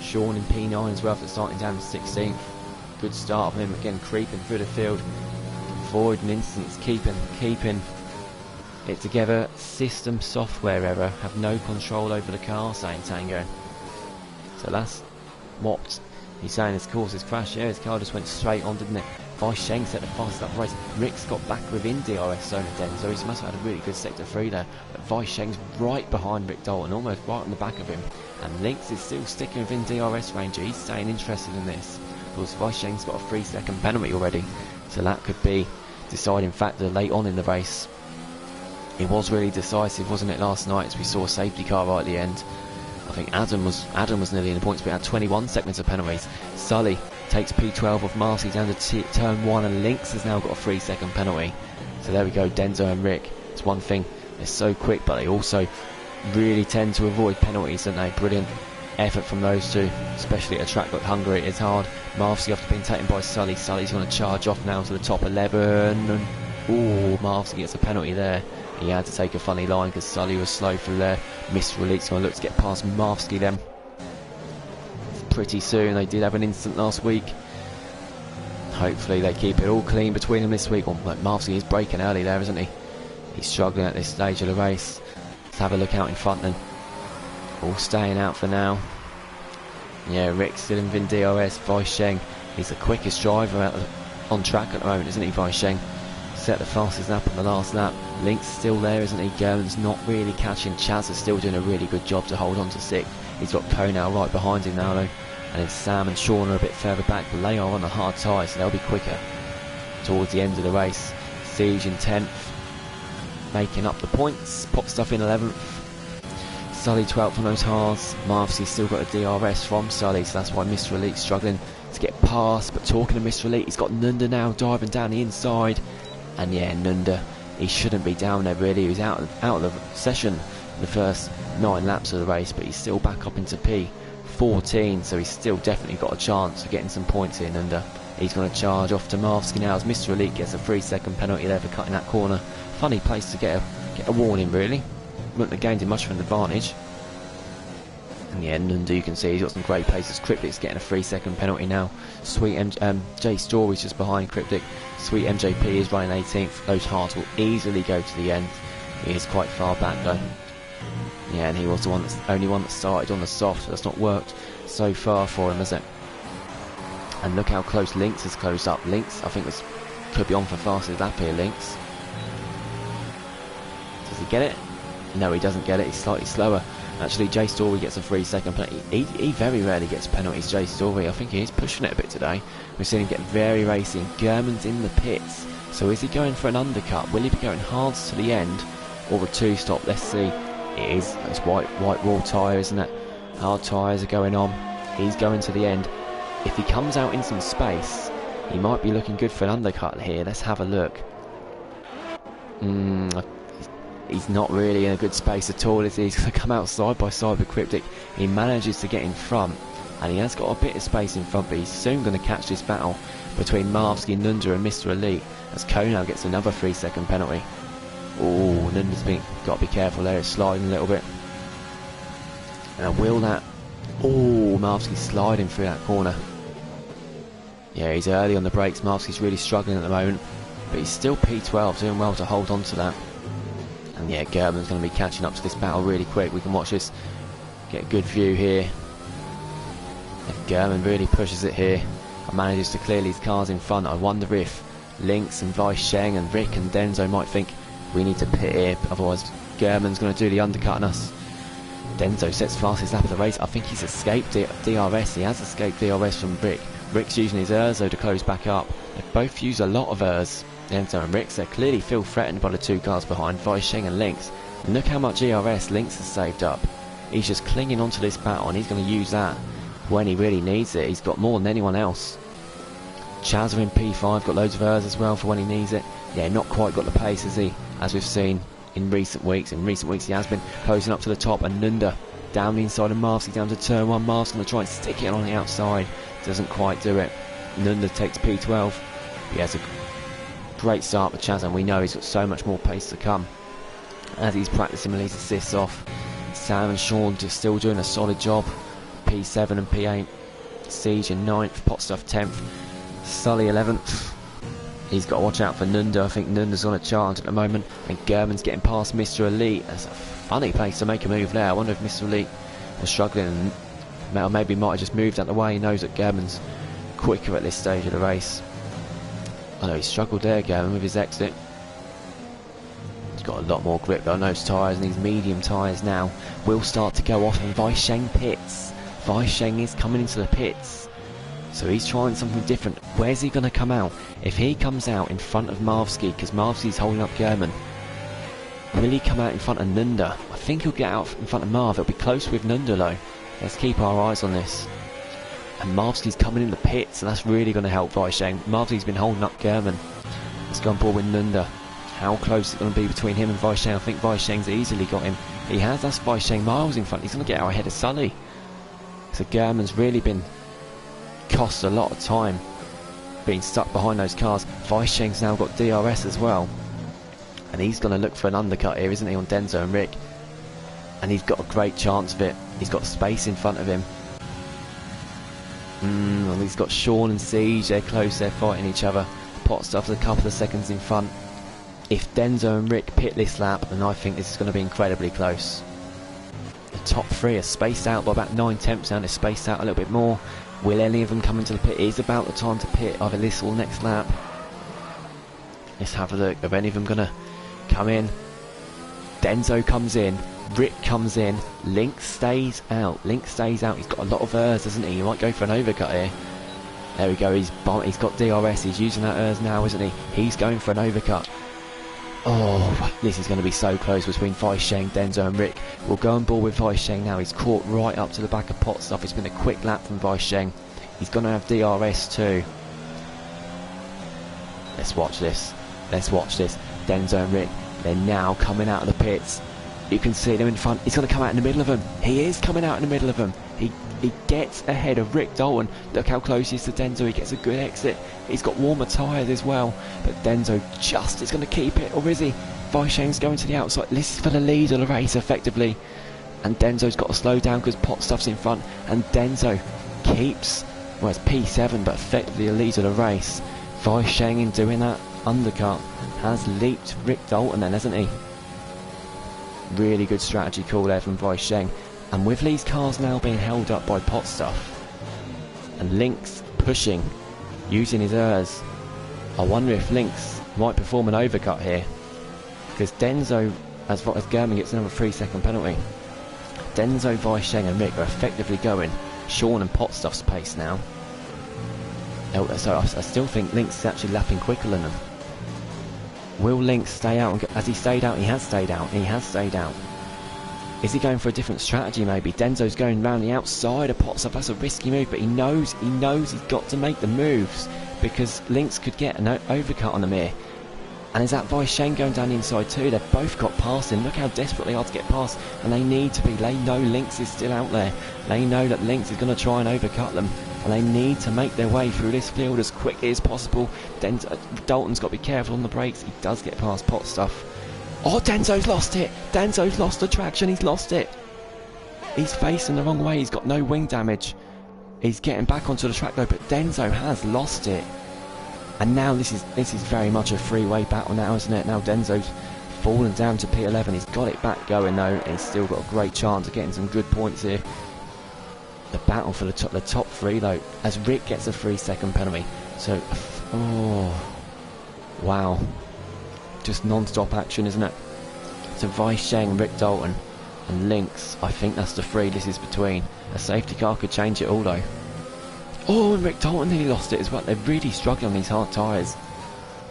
Sean in P9 as well for starting down to 16th. Good start of him, again creeping through the field. Avoiding instance, keeping it together. System software error, have no control over the car, saying Tango. So that's what he's saying. His course has crashed. Yeah, his car just went straight on, didn't it? Vice Cheng set the fastest up race. Rick's got back within DRS zone again, so he must have had a really good sector 3 there. But Vice Cheng's right behind Rick Dalton, almost right on the back of him. And Lynx is still sticking within DRS range. He's staying interested in this. Of course, Vice Cheng's got a 3-second penalty already, so that could be deciding factor late on in the race. It was really decisive, wasn't it, last night, as we saw a safety car right at the end. I think Adam was nearly in the points, but he had 21 seconds of penalties. Sully takes P12 off Marcy down to turn 1, and Lynx has now got a 3-second penalty. So there we go, Denzo and Rick. It's one thing, they're so quick, but they also really tend to avoid penalties, don't they? Brilliant effort from those two, especially at a track like Hungary. It's hard. Marcy after being taken by Sully. Sully's going to charge off now to the top 11. And Marcy gets a penalty there. He had to take a funny line because Sully was slow through there. Mr. Elite's going to look to get past Marvsky then pretty soon. They did have an incident last week. Hopefully they keep it all clean between them this week. Well, Marvsky is breaking early there, isn't he? He's struggling at this stage of the race. Let's have a look out in front then. All staying out for now. Yeah, Rick's still in Vin DRS. Weisheng, he's the quickest driver on track at the moment, isn't he, Weisheng? Set the fastest lap on the last lap. Link's still there, isn't he? German's not really catching. Chaz is still doing a really good job to hold on to 6th. He's got Konal right behind him now though. And then Sam and Sean are a bit further back, but they are on the hard tyres, so they'll be quicker towards the end of the race. Siege in 10th, making up the points. Pop Stuff in 11th. Sully 12th on those hards. Marvsky's still got a DRS from Sully, so that's why Mr. Elite's struggling to get past. But talking to Mr. Elite, he's got Nunda now diving down the inside. And yeah, Nunda, he shouldn't be down there really. He was out of the session the first 9 laps of the race, but he's still back up into P14, so he's still definitely got a chance of getting some points here. Nunda, he's going to charge off to Marvsky now as Mr. Elite gets a 3-second penalty there for cutting that corner. Funny place to get a warning really. Wouldn't have gained him much of an advantage. And yeah, Nunda, you can see he's got some great paces. Cryptic's getting a 3-second penalty now. Sweet Jay Story's just behind Cryptic. Sweet MJP is running 18th. Those hards will easily go to the end. He is quite far back though. Yeah, and he was the only one that started on the soft, so that's not worked so far for him, has it? And look how close Lynx has closed up. Lynx, I think, could be on for fastest lap here, Lynx. Does he get it? No, he doesn't get it. He's slightly slower. Actually, Jay Story gets a 3-second penalty. He very rarely gets penalties, Jay Story. I think he is pushing it a bit today. We've seen him get very racy. German's in the pits. So is he going for an undercut? Will he be going hards to the end or a 2-stop? Let's see. It is. It's white raw tyre, isn't it? Hard tyres are going on. He's going to the end. If he comes out in some space, he might be looking good for an undercut here. Let's have a look. He's not really in a good space at all, is he? He's going to come out side by side with Cryptic. He manages to get in front, and he has got a bit of space in front, but he's soon going to catch this battle between Marvsky, Nunda and Mr. Elite, as Konal gets another 3-second penalty. Oh, Nunda's got to be careful there, it's sliding a little bit. Now will that... Oh, Marvsky's sliding through that corner. Yeah, he's early on the brakes. Marvsky's really struggling at the moment, but he's still P12, doing well to hold on to that. And yeah, German's going to be catching up to this battle really quick. We can watch this, get a good view here. If German really pushes it here and manages to clear these cars in front, I wonder if Lynx and Weisheng and Rick and Denzo might think we need to pit here, otherwise German's going to do the undercut on us. Denzo sets fastest lap of the race. I think he's escaped DRS. He has escaped DRS from Rick. Rick's using his Urzo to close back up. They both use a lot of Urs. Denzo and Rick, they clearly feel threatened by the 2 cars behind, Weisheng and Lynx. And look how much ERS Lynx has saved up. He's just clinging onto this battle, and he's going to use that when he really needs it. He's got more than anyone else. Chaz in P5, got loads of Urs as well for when he needs it. Yeah, not quite got the pace, has he? As we've seen in recent weeks. In recent weeks he has been closing up to the top, and Nunda down the inside of Marvsky down to turn 1. Marvsky's going to try and stick it on the outside. Doesn't quite do it. Nunda takes P12. He has a great start with Chaz, and we know he's got so much more pace to come as he's practicing release assists off. Sam and Sean just still doing a solid job. P7 and P8. Siege in 9th, Potstuff 10th, Sully 11th. He's got to watch out for Nunda. I think Nunda's on a charge at the moment, and German's getting past Mr. Elite. That's a funny place to make a move there. I wonder if Mr. Elite was struggling and maybe might have just moved out of the way. He knows that German's quicker at this stage of the race. I know he struggled there, German, with his exit. He's got a lot more grip on those tyres, and these medium tyres now will start to go off, and Weisheng pits. Weisheng is coming into the pits, so he's trying something different. Where's he going to come out? If he comes out in front of Marvsky, because Marvsky's holding up German, will he come out in front of Nunda? I think he'll get out in front of Marv. It'll be close with Nunda though. Let's keep our eyes on this. And Marvsky's coming in the pits, and that's really going to help Weisheng. Marvsky's been holding up German. Let's go on board with Nunda. How close is it going to be between him and Weisheng? I think Weisheng's easily got him. He has. That's Weisheng miles in front. He's going to get out ahead of Sully. So German's really been cost a lot of time being stuck behind those cars. Weisheng's now got DRS as well, and he's going to look for an undercut here, isn't he, on Denzo and Rick? and he's got a great chance of it. He's got space in front of him. Well, he's got Sean and Siege, they're close, they're fighting each other. Potstuff's a couple of seconds in front. If Denzo and Rick pit this lap, then I think this is going to be incredibly close. The top three are spaced out by about 9/10 now, they're spaced out a little bit more. Will any of them come into the pit? It is about the time to pit, either this or next lap. Let's have a look. Are any of them going to come in? Denzo comes in. Rick comes in. Link stays out. Link stays out. He's got a lot of ERS, doesn't he? He might go for an overcut here. There we go. He's got DRS. He's using that ERS now, isn't he? He's going for an overcut. Oh, this is going to be so close between Weisheng, Denzo and Rick. We'll go on board with Weisheng now. He's caught right up to the back of Potstuff. It's been a quick lap from Weisheng. He's going to have DRS too. Let's watch this. Let's watch this. Denzo and Rick, they're now coming out of the pits. You can see them in front. He's going to come out in the middle of them. He is coming out in the middle of them. He gets ahead of Rick Dalton. Look how close he is to Denzo. He gets a good exit. He's got warmer tyres as well. But Denzo just is going to keep it, or is he? Weisheng's going to the outside. This is for the lead of the race, effectively. And Denzo's got to slow down because Potstuff's in front. And Denzo keeps, well, it's P7, but effectively the lead of the race. Weisheng, in doing that undercut, has leaped Rick Dalton then, hasn't he? Really good strategy call there from Weisheng. And with these cars now being held up by Potstuff and Lynx pushing, using his ERS, I wonder if Lynx might perform an overcut here, because Denzo, as German gets another 3-second penalty. Denzo, Weisheng and Rick are effectively going Sean and Potstuff's pace now. So I still think Lynx is actually lapping quicker than them. Will Lynx stay out? Has he stayed out? He has stayed out. He has stayed out. Is he going for a different strategy maybe? Denzo's going round the outside of Potstuff. That's a risky move, but he knows he's got to make the moves, because Lynx could get an overcut on him here. And is that Weisheng going down the inside too? They've both got past him. Look how desperate they are to get past, and they need to be. They know Lynx is still out there. They know that Lynx is going to try and overcut them, and they need to make their way through this field as quickly as possible. Dalton's got to be careful on the brakes. He does get past Potstuff. Oh, Denzo's lost it. Denzo's lost the traction. He's lost it. He's facing the wrong way. He's got no wing damage. He's getting back onto the track though, but Denzo has lost it. And now this is very much a three-way battle now, isn't it? Now Denzo's fallen down to P11. He's got it back going though, and he's still got a great chance of getting some good points here. The battle for the top three though, as Rick gets a 3-second penalty. So, oh, wow. Just non-stop action, isn't it? So Weisheng, Rick Dalton and Lynx, I think that's the three this is between. A safety car could change it all though. Oh, and Rick Dalton nearly lost it as well. They're really struggling on these hard tyres.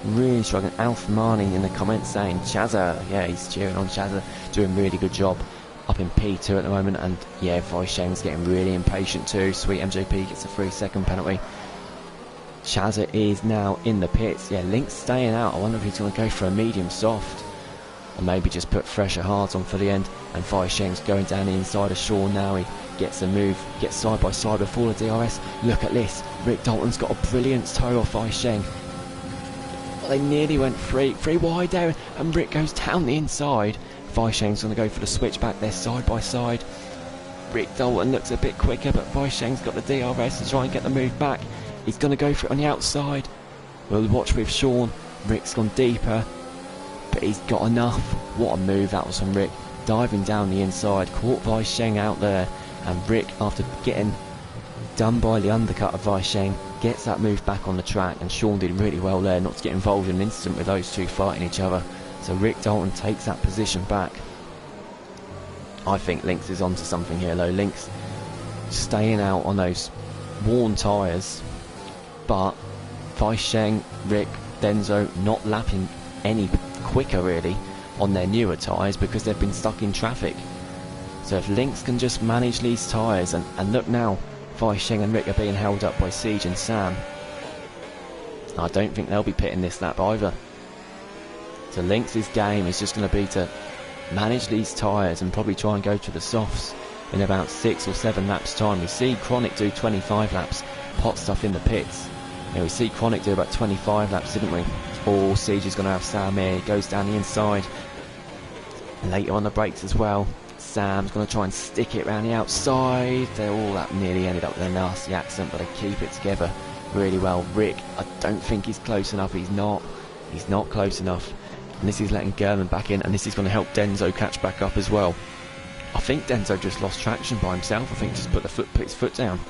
Really struggling. Alf Marnie in the comments saying Chazza. Yeah, he's cheering on Chazza. Doing a really good job up in P2 at the moment. And yeah, Weisheng's getting really impatient too. Sweet MJP gets a 3-second penalty. Chazza is now in the pits. Yeah, Lynx staying out. I wonder if he's going to go for a medium soft, or maybe just put fresher hards on for the end. And Weisheng's going down the inside of Sean now. He gets a move, gets side by side before the DRS. Look at this. Rick Dalton's got a brilliant toe off Weisheng. They nearly went three wide there, and Rick goes down the inside. Weisheng's going to go for the switch back there side by side. Rick Dalton looks a bit quicker, but Weisheng's got the DRS to try and get the move back. He's going to go for it on the outside. We'll watch with Sean. Rick's gone deeper, but he's got enough. What a move that was from Rick. Diving down the inside, caught Weisheng out there, and Rick, after getting done by the undercut of Weisheng, gets that move back on the track, and Sean did really well there not to get involved in an incident with those two fighting each other. So Rick Dalton takes that position back. I think Lynx is onto something here though. Lynx staying out on those worn tyres, but Weisheng, Rick, Denzo not lapping any quicker really on their newer tyres because they've been stuck in traffic. So if Lynx can just manage these tyres, and look now, Weisheng and Rick are being held up by Siege and Sam. I don't think they'll be pitting this lap either. So Lynx's game is just going to be to manage these tyres and probably try and go to the softs in about 6 or 7 laps time. We see Chronic do 25 laps, Potstuff in the pits. Yeah, we see Chronic do about 25 laps, didn't we? Oh, Siege is going to have Sam here. He goes down the inside. Later on the brakes as well. Sam's going to try and stick it around the outside. They're all that nearly ended up with a nasty accident, but they keep it together really well. Rick, I don't think he's close enough. He's not close enough. And this is letting German back in, and this is going to help Denzo catch back up as well. I think Denzo just lost traction by himself. I think just put his foot down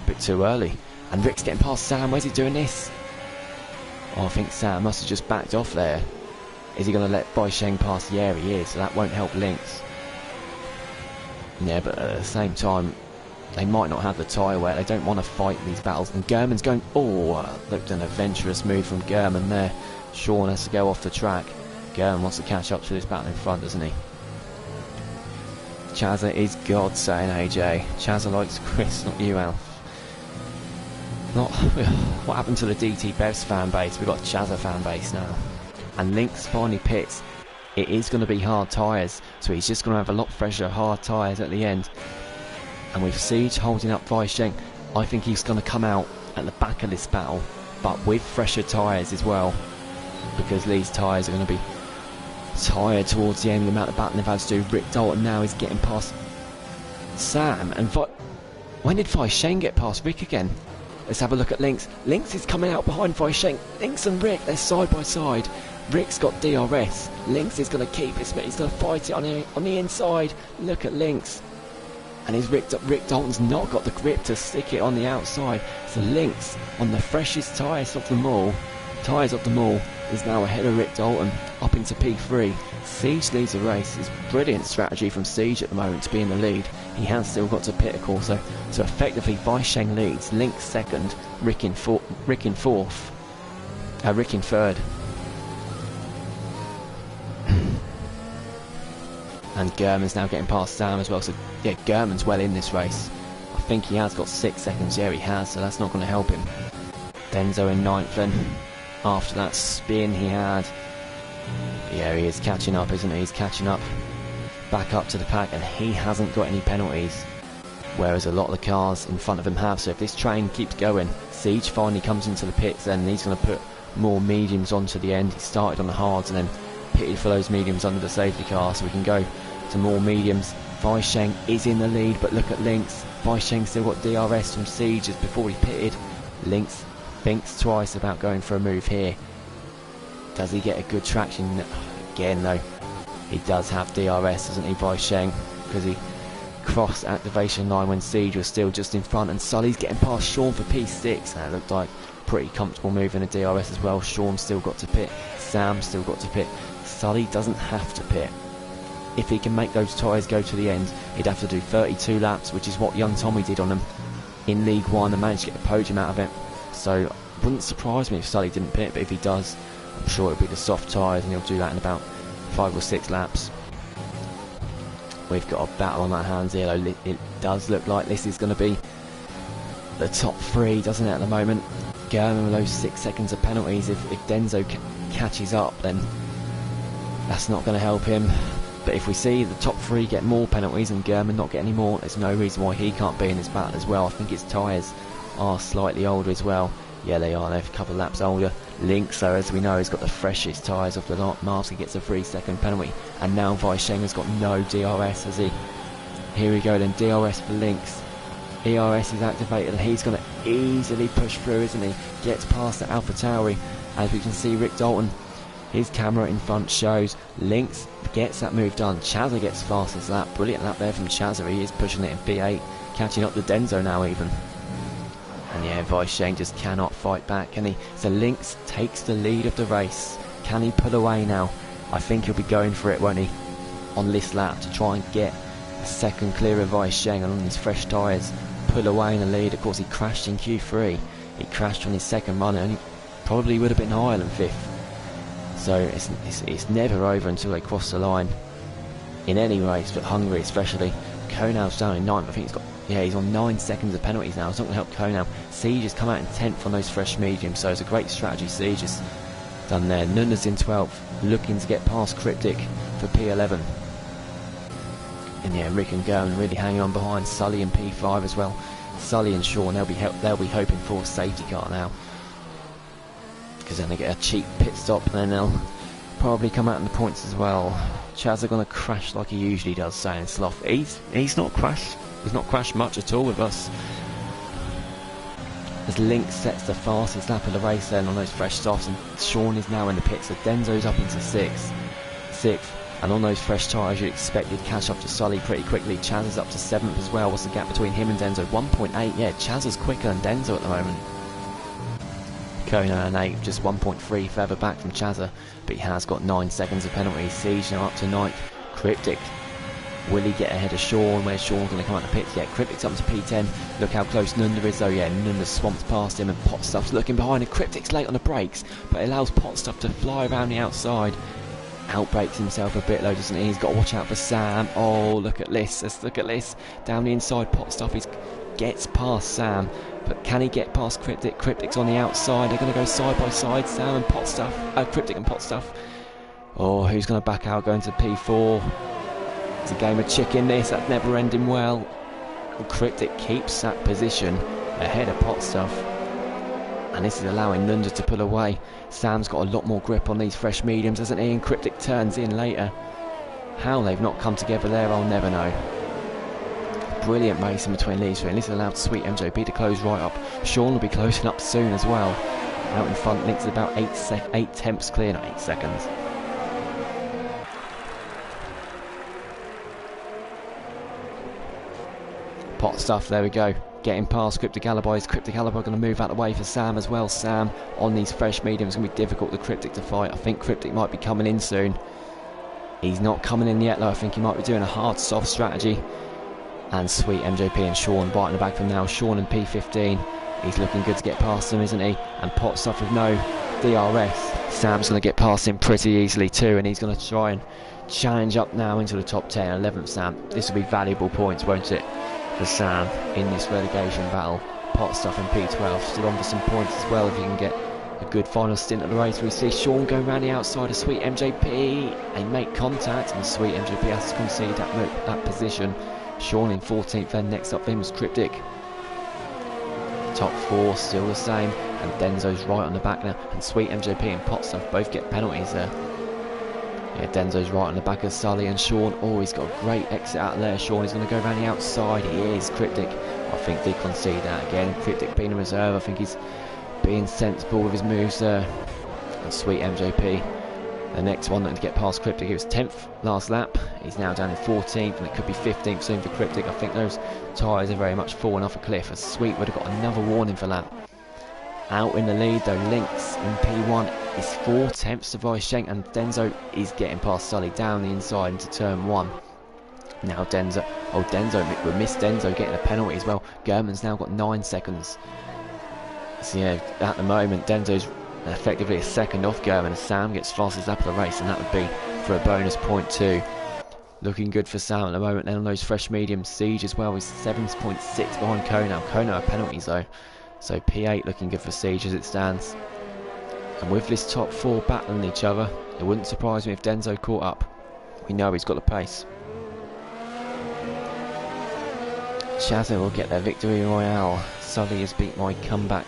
a bit too early. And Rick's getting past Sam. Where's he doing this? Oh, I think Sam must have just backed off there. Is he going to let Weisheng pass? Yeah, he is. So that won't help Lynx. Yeah, but at the same time, they might not have the tyre wear. They don't want to fight these battles. And German's going... Oh, looked an adventurous move from German there. Sean has to go off the track. German wants to catch up to this battle in front, doesn't he? Chazza is God, saying AJ. Chazza likes Chris, not you, Alf. What happened to the DT Bevs fan base? We've got a Chazza fan base now. And Lynx finally pits. It is going to be hard tyres, so he's just going to have a lot fresher hard tyres at the end. And with Siege holding up Weisheng, I think he's going to come out at the back of this battle, but with fresher tyres as well, because these tyres are going to be tired towards the end of the amount of battle they've had to do. Rick Dalton now is getting past Sam, and when did Weisheng get past Rick again? Let's have a look at Lynx. Lynx is coming out behind Weisheng. Lynx and Rick, they're side by side. Rick's got DRS. Lynx is going to keep it, but he's going to fight it on the inside. Look at Lynx. And Rick Dalton's not got the grip to stick it on the outside. So Lynx, on the freshest tyres of them all, is now ahead of Rick Dalton, up into P3. Siege leads the race. It's brilliant strategy from Siege at the moment to be in the lead. He has still got to pit, of course, so effectively Weisheng leads, Lynx second, Rick in third. And German's now getting past Sam as well, so yeah, German's well in this race. I think he has got 6 seconds, yeah he has, so that's not going to help him. Denzo in 9th then, after that spin he had. Yeah, he is catching up, isn't he? He's catching up, back up to the pack, and he hasn't got any penalties, whereas a lot of the cars in front of him have. So if this train keeps going, Siege finally comes into the pits, then he's going to put more mediums onto the end. He started on the hards and then pitted for those mediums under the safety car, so we can go to more mediums. Weisheng is in the lead, but look at Lynx. Weisheng still got DRS from Siege just before he pitted. Lynx thinks twice about going for a move here. Does he get a good traction? Again though, he does have DRS, doesn't he, Weisheng? Because he crossed activation line when Siege was still just in front, and Sully's getting past Sean for P6. That looked like a pretty comfortable move in a DRS as well. Sean still got to pit, Sam still got to pit. Sully doesn't have to pit. If he can make those tyres go to the end, he'd have to do 32 laps, which is what young Tommy did on them in League 1 and managed to get a podium out of it. So it wouldn't surprise me if Sully didn't pit, but if he does, I'm sure it'll be the soft tyres and he'll do that in about 5 or 6 laps. We've got a battle on our hands here though. It does look like this is going to be the top 3, doesn't it, at the moment? German with those 6 seconds of penalties. If Denzo catches up, then that's not going to help him. But if we see the top 3 get more penalties and German not get any more, there's no reason why he can't be in this battle as well. I think his tyres are slightly older as well. Yeah, they are. They're a couple of laps older. Lynx, though, as we know, has got the freshest tyres of the lot. Marsky gets a 3-second penalty. And now Weisheng has got no DRS, has he? Here we go then, DRS for Lynx. ERS is activated and he's going to easily push through, isn't he? Gets past the AlphaTauri. As we can see, Rick Dalton, his camera in front shows Lynx gets that move done. Chazza gets fastest lap. Brilliant lap there from Chazza. He is pushing it in P8, catching up to Denzo now even. And yeah, Weisheng just cannot fight back, can he? So Lynx takes the lead of the race. Can he pull away now? I think he'll be going for it, won't he? On this lap to try and get a second clear of Weisheng and on his fresh tyres. Pull away in the lead. Of course, he crashed in Q3. He crashed on his second run and he probably would have been higher than 5th. So it's never over until they cross the line in any race, but Hungary especially. Konal's down in 9th. I think he's on 9 seconds of penalties now. It's not going to help Konal. Siege has come out in 10th on those fresh mediums, so it's a great strategy Siege has done there. Nuna's in 12th, looking to get past Cryptic for P11. And yeah, Rick and German really hanging on behind. Sully in P5 as well. Sully and Sean, they'll be hoping for a safety car now, because then they get a cheap pit stop and then they'll probably come out in the points as well. Chaz are going to crash like he usually does, saying Sloth. He's not crashed. He's not crashed much at all with us. As Link sets the fastest lap of the race then on those fresh softs, and Sean is now in the pits, so Denzo's up into sixth, and on those fresh tyres you'd expect he'd catch up to Sully pretty quickly. Chaz is up to 7th as well. What's the gap between him and Denzo? 1.8. Yeah, Chaz is quicker than Denzo at the moment. Kona and 8, just 1.3 further back from Chazza, but he has got 9 seconds of penalty. Siege now up to 9th. Cryptic, will he get ahead of Sean? Where's Sean going to come out of the pits? Yeah, Cryptic's up to P10. Look how close Nunda is though. Yeah, Nunda swamps past him, and Potstuff's looking behind, and Cryptic's late on the brakes, but it allows Potstuff to fly around the outside. Outbrakes himself a bit though, doesn't he? He's got to watch out for Sam. Oh, look at this. Let's look at this. Down the inside, Potstuff gets past Sam, but can he get past Cryptic? Cryptic's on the outside. They're going to go side by side, Sam and Potstuff. Cryptic and Potstuff. Oh, who's going to back out going to P4? It's a game of chicken this. That's never ending well. And Cryptic keeps that position ahead of Potstuff, and this is allowing Nunda to pull away. Sam's got a lot more grip on these fresh mediums, hasn't he? And Cryptic turns in later. How they've not come together there, I'll never know. Brilliant racing between these three, and this allowed Sweet MJP to close right up. Sean will be closing up soon as well. Out in front, Link's about 8 tenths clear, not 8 seconds. Potstuff, there we go. Getting past Cryptic Alibi. Is Cryptic Alibi going to move out of the way for Sam as well? Sam on these fresh mediums, going to be difficult for Cryptic to fight. I think Cryptic might be coming in soon. He's not coming in yet though. I think he might be doing a hard soft strategy. And Sweet MJP and Sean right in the back from now. Sean and P15. He's looking good to get past him, isn't he? And Potstuff with no DRS. Sam's going to get past him pretty easily too, and he's going to try and challenge up now into the top 10. 11th Sam. This will be valuable points, won't it, for Sam in this relegation battle. Potstuff and P12 still on for some points as well if he can get a good final stint at the race. We see Sean going around the outside of Sweet MJP. They make contact, and Sweet MJP has to concede that position. Sean in 14th, then next up for him is Cryptic. Top 4 still the same, and Denzo's right on the back now, and Sweet MJP and Potstuff both get penalties there. Yeah, Denzo's right on the back of Sully, and Sean, oh, he's got a great exit out there. Sean is going to go around the outside. He is. Cryptic, I think they concede that again. Cryptic being a reserve, I think he's being sensible with his moves there. And Sweet MJP, the next one that to get past Cryptic, he was 10th last lap. He's now down in 14th, and it could be 15th soon for Cryptic. I think those tyres are very much falling off a cliff, as Sweet would have got another warning for that. Out in the lead though, Lynx in P1 is 4 tenths to Vaisheng, and Denzo is getting past Sully down the inside into turn 1. Now Denzo, we missed Denzo getting a penalty as well. German's now got 9 seconds. So yeah, at the moment Denzo's effectively a second off German, and Sam gets fastest lap of the race, and that would be for a bonus point too. Looking good for Sam at the moment. Then on those fresh mediums, Siege as well is 7.6 behind Kona. Kona are penalties though, so P8 looking good for Siege as it stands. And with this top 4 battling each other, it wouldn't surprise me if Denzo caught up. We know he's got the pace. Chazza will get their victory royale. Sully has beat my comeback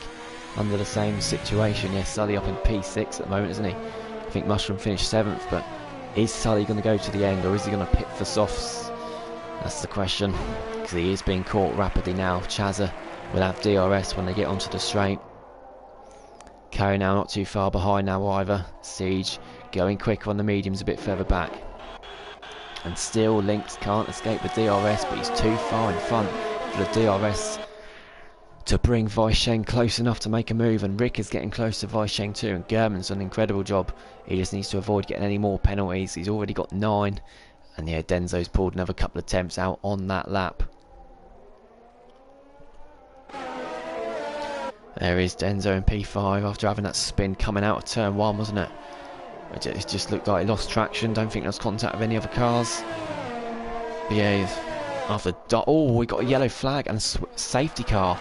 under the same situation. Yes, Sully up in P6 at the moment, isn't he? I think Mushroom finished 7th, but is Sully going to go to the end, or is he going to pit for softs? That's the question, because he is being caught rapidly now. Chazza will have DRS when they get onto the straight. Carry now not too far behind now either. Siege going quicker on the mediums a bit further back. And still Lynx can't escape the DRS, but he's too far in front for the DRS to bring Vaisheng close enough to make a move. And Rick is getting close to Vaisheng too, and German's done an incredible job. He just needs to avoid getting any more penalties. He's already got 9, and yeah, Denzo's pulled another couple of attempts out on that lap. There is Denzo in P5 after having that spin coming out of turn 1, wasn't it? It just looked like he lost traction. Don't think there was contact with any other cars. But yeah, after we got a yellow flag and a safety car,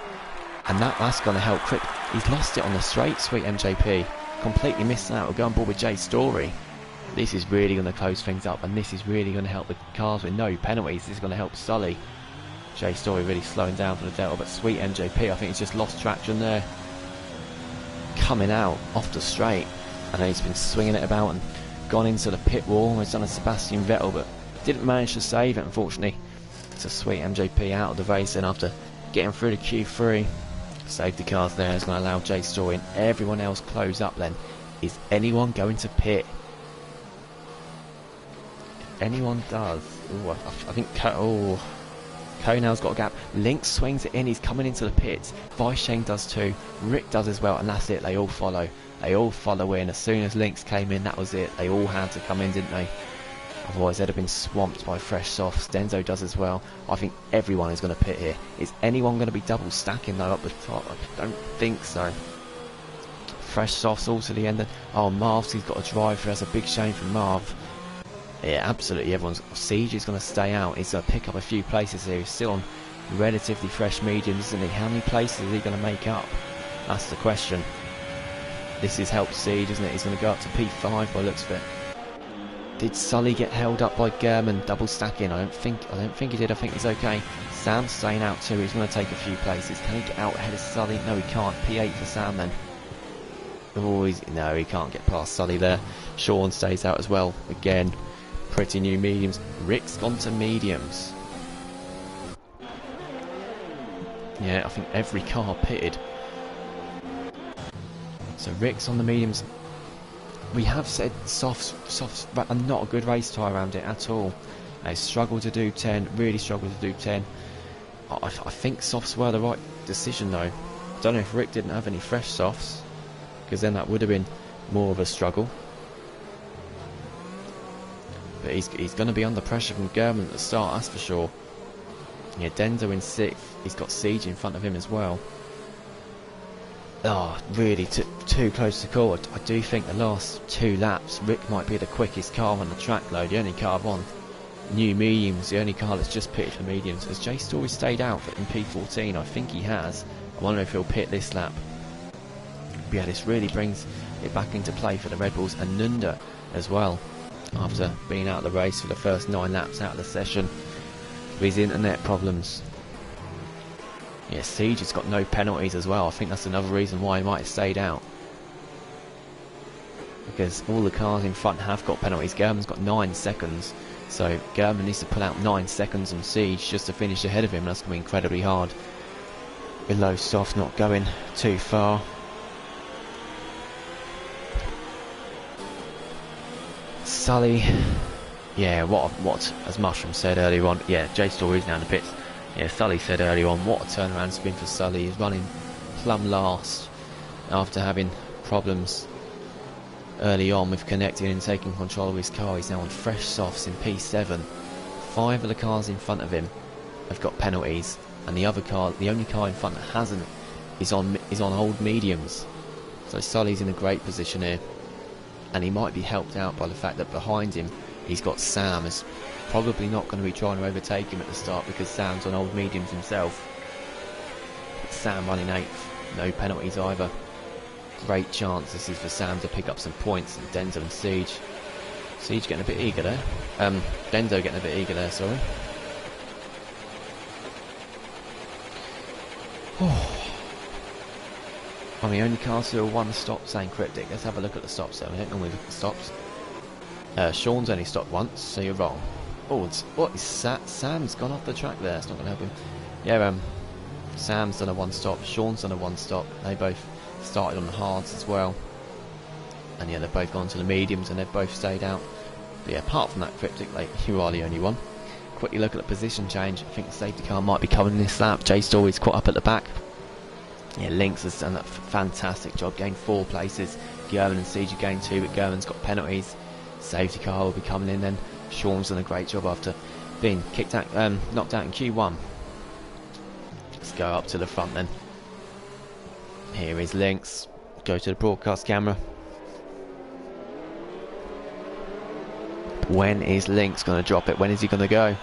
and that's going to help Crip. He's lost it on the straight. Sweet MJP completely missed out. We'll go on board with Jay's story. This is really going to close things up, and this is really going to help the cars with no penalties. This is going to help Sully. Jay's story really slowing down for the Delta, but Sweet MJP, I think he's just lost traction there. Coming out off the straight. I know he's been swinging it about, and gone into the pit wall. He's done a Sebastian Vettel, but didn't manage to save it, unfortunately. It's a sweet MJP out of the race then after getting through the Q3. Safety cars there is going to allow Jay Story and everyone else close up then. Is anyone going to pit? If anyone does, ooh, I think Konal's got a gap. Link swings it in, he's coming into the pits. Weisheng does too, Rick does as well, and that's it, they all follow. They all follow in. As soon as Links came in, that was it. They all had to come in, didn't they? Otherwise they'd have been swamped by fresh softs. Denzo does as well. I think everyone is going to pit here. Is anyone going to be double stacking though up the top? I don't think so. Fresh softs all to the end. Oh, Marv's got a drive through. That's a big shame for Marv. Yeah, absolutely. Siege is going to stay out. He's going to pick up a few places here. He's still on relatively fresh mediums, isn't he? How many places is he going to make up? That's the question. This is helped Siege, isn't it? He's going to go up to P5 by the looks of it. Did Sully get held up by German double stacking? I don't think he did. I think he's okay. Sam's staying out too. He's going to take a few places. Can he get out ahead of Sully? No, he can't. P8 for Sam then. Oh, no, he can't get past Sully there. Sean stays out as well. Again, pretty new mediums. Rick's gone to mediums. Yeah, I think every car pitted. So Rick's on the mediums. We have said softs are not a good race tyre around it at all. They struggle to do 10, really struggle to do 10. I think softs were the right decision though. I don't know if Rick didn't have any fresh softs, because then that would have been more of a struggle. But he's going to be under pressure from German at the start, that's for sure. Yeah, Denzo in 6th. He's got Siege in front of him as well. Oh, really too close to call. I do think the last 2 laps, Rick might be the quickest car on the track though. The only car on new mediums, the only car that's just pitted for mediums. Has Jay Story stayed out in P14? I think he has. I wonder if he'll pit this lap. But yeah, this really brings it back into play for the Red Bulls, and Nunda as well, after being out of the race for the first 9 laps out of the session with his internet problems. Yeah, Siege has got no penalties as well. I think that's another reason why he might have stayed out, because all the cars in front have got penalties. German's got 9 seconds, so German needs to pull out 9 seconds on Siege just to finish ahead of him. That's going to be incredibly hard with low soft not going too far. Sully, yeah, what as Mushroom said earlier on, yeah, Jay Story's now in the pits. Yeah, Sully said earlier on, what a turnaround spin for Sully. He's running plumb last after having problems early on with connecting and taking control of his car. He's now on fresh softs in P7. 5 of the cars in front of him have got penalties, and the only car in front that hasn't is on old mediums. So Sully's in a great position here, and he might be helped out by the fact that behind him he's got Sam. Is probably not going to be trying to overtake him at the start because Sam's on old mediums himself. Sam running 8th, no penalties either. Great chance this is for Sam to pick up some points. And Denzo and Siege. Siege getting a bit eager there. Denzo getting a bit eager there, sorry. I'm the only car to 1 stop saying cryptic. Let's have a look at the stops though. We don't normally look at the stops. Sean's only stopped once, so you're wrong. Oh, what is Sam's gone off the track there. It's not going to help him. Yeah, Sam's done a 1 stop. Sean's done a 1 stop. They both started on the hards as well. And yeah, they've both gone to the mediums and they've both stayed out. But yeah, apart from that cryptic, you are the only one. Quickly look at the position change. I think the safety car might be coming this lap. Jay Story's caught up at the back. Yeah, Lynx has done that fantastic job, gained 4 places. German and Siege have gained 2, but German's got penalties. Safety car will be coming in then. Sean's done a great job after being knocked out in Q1. Let's go up to the front then. Here is Lynx. Go to the broadcast camera. When is Lynx going to drop it? When is he going to go?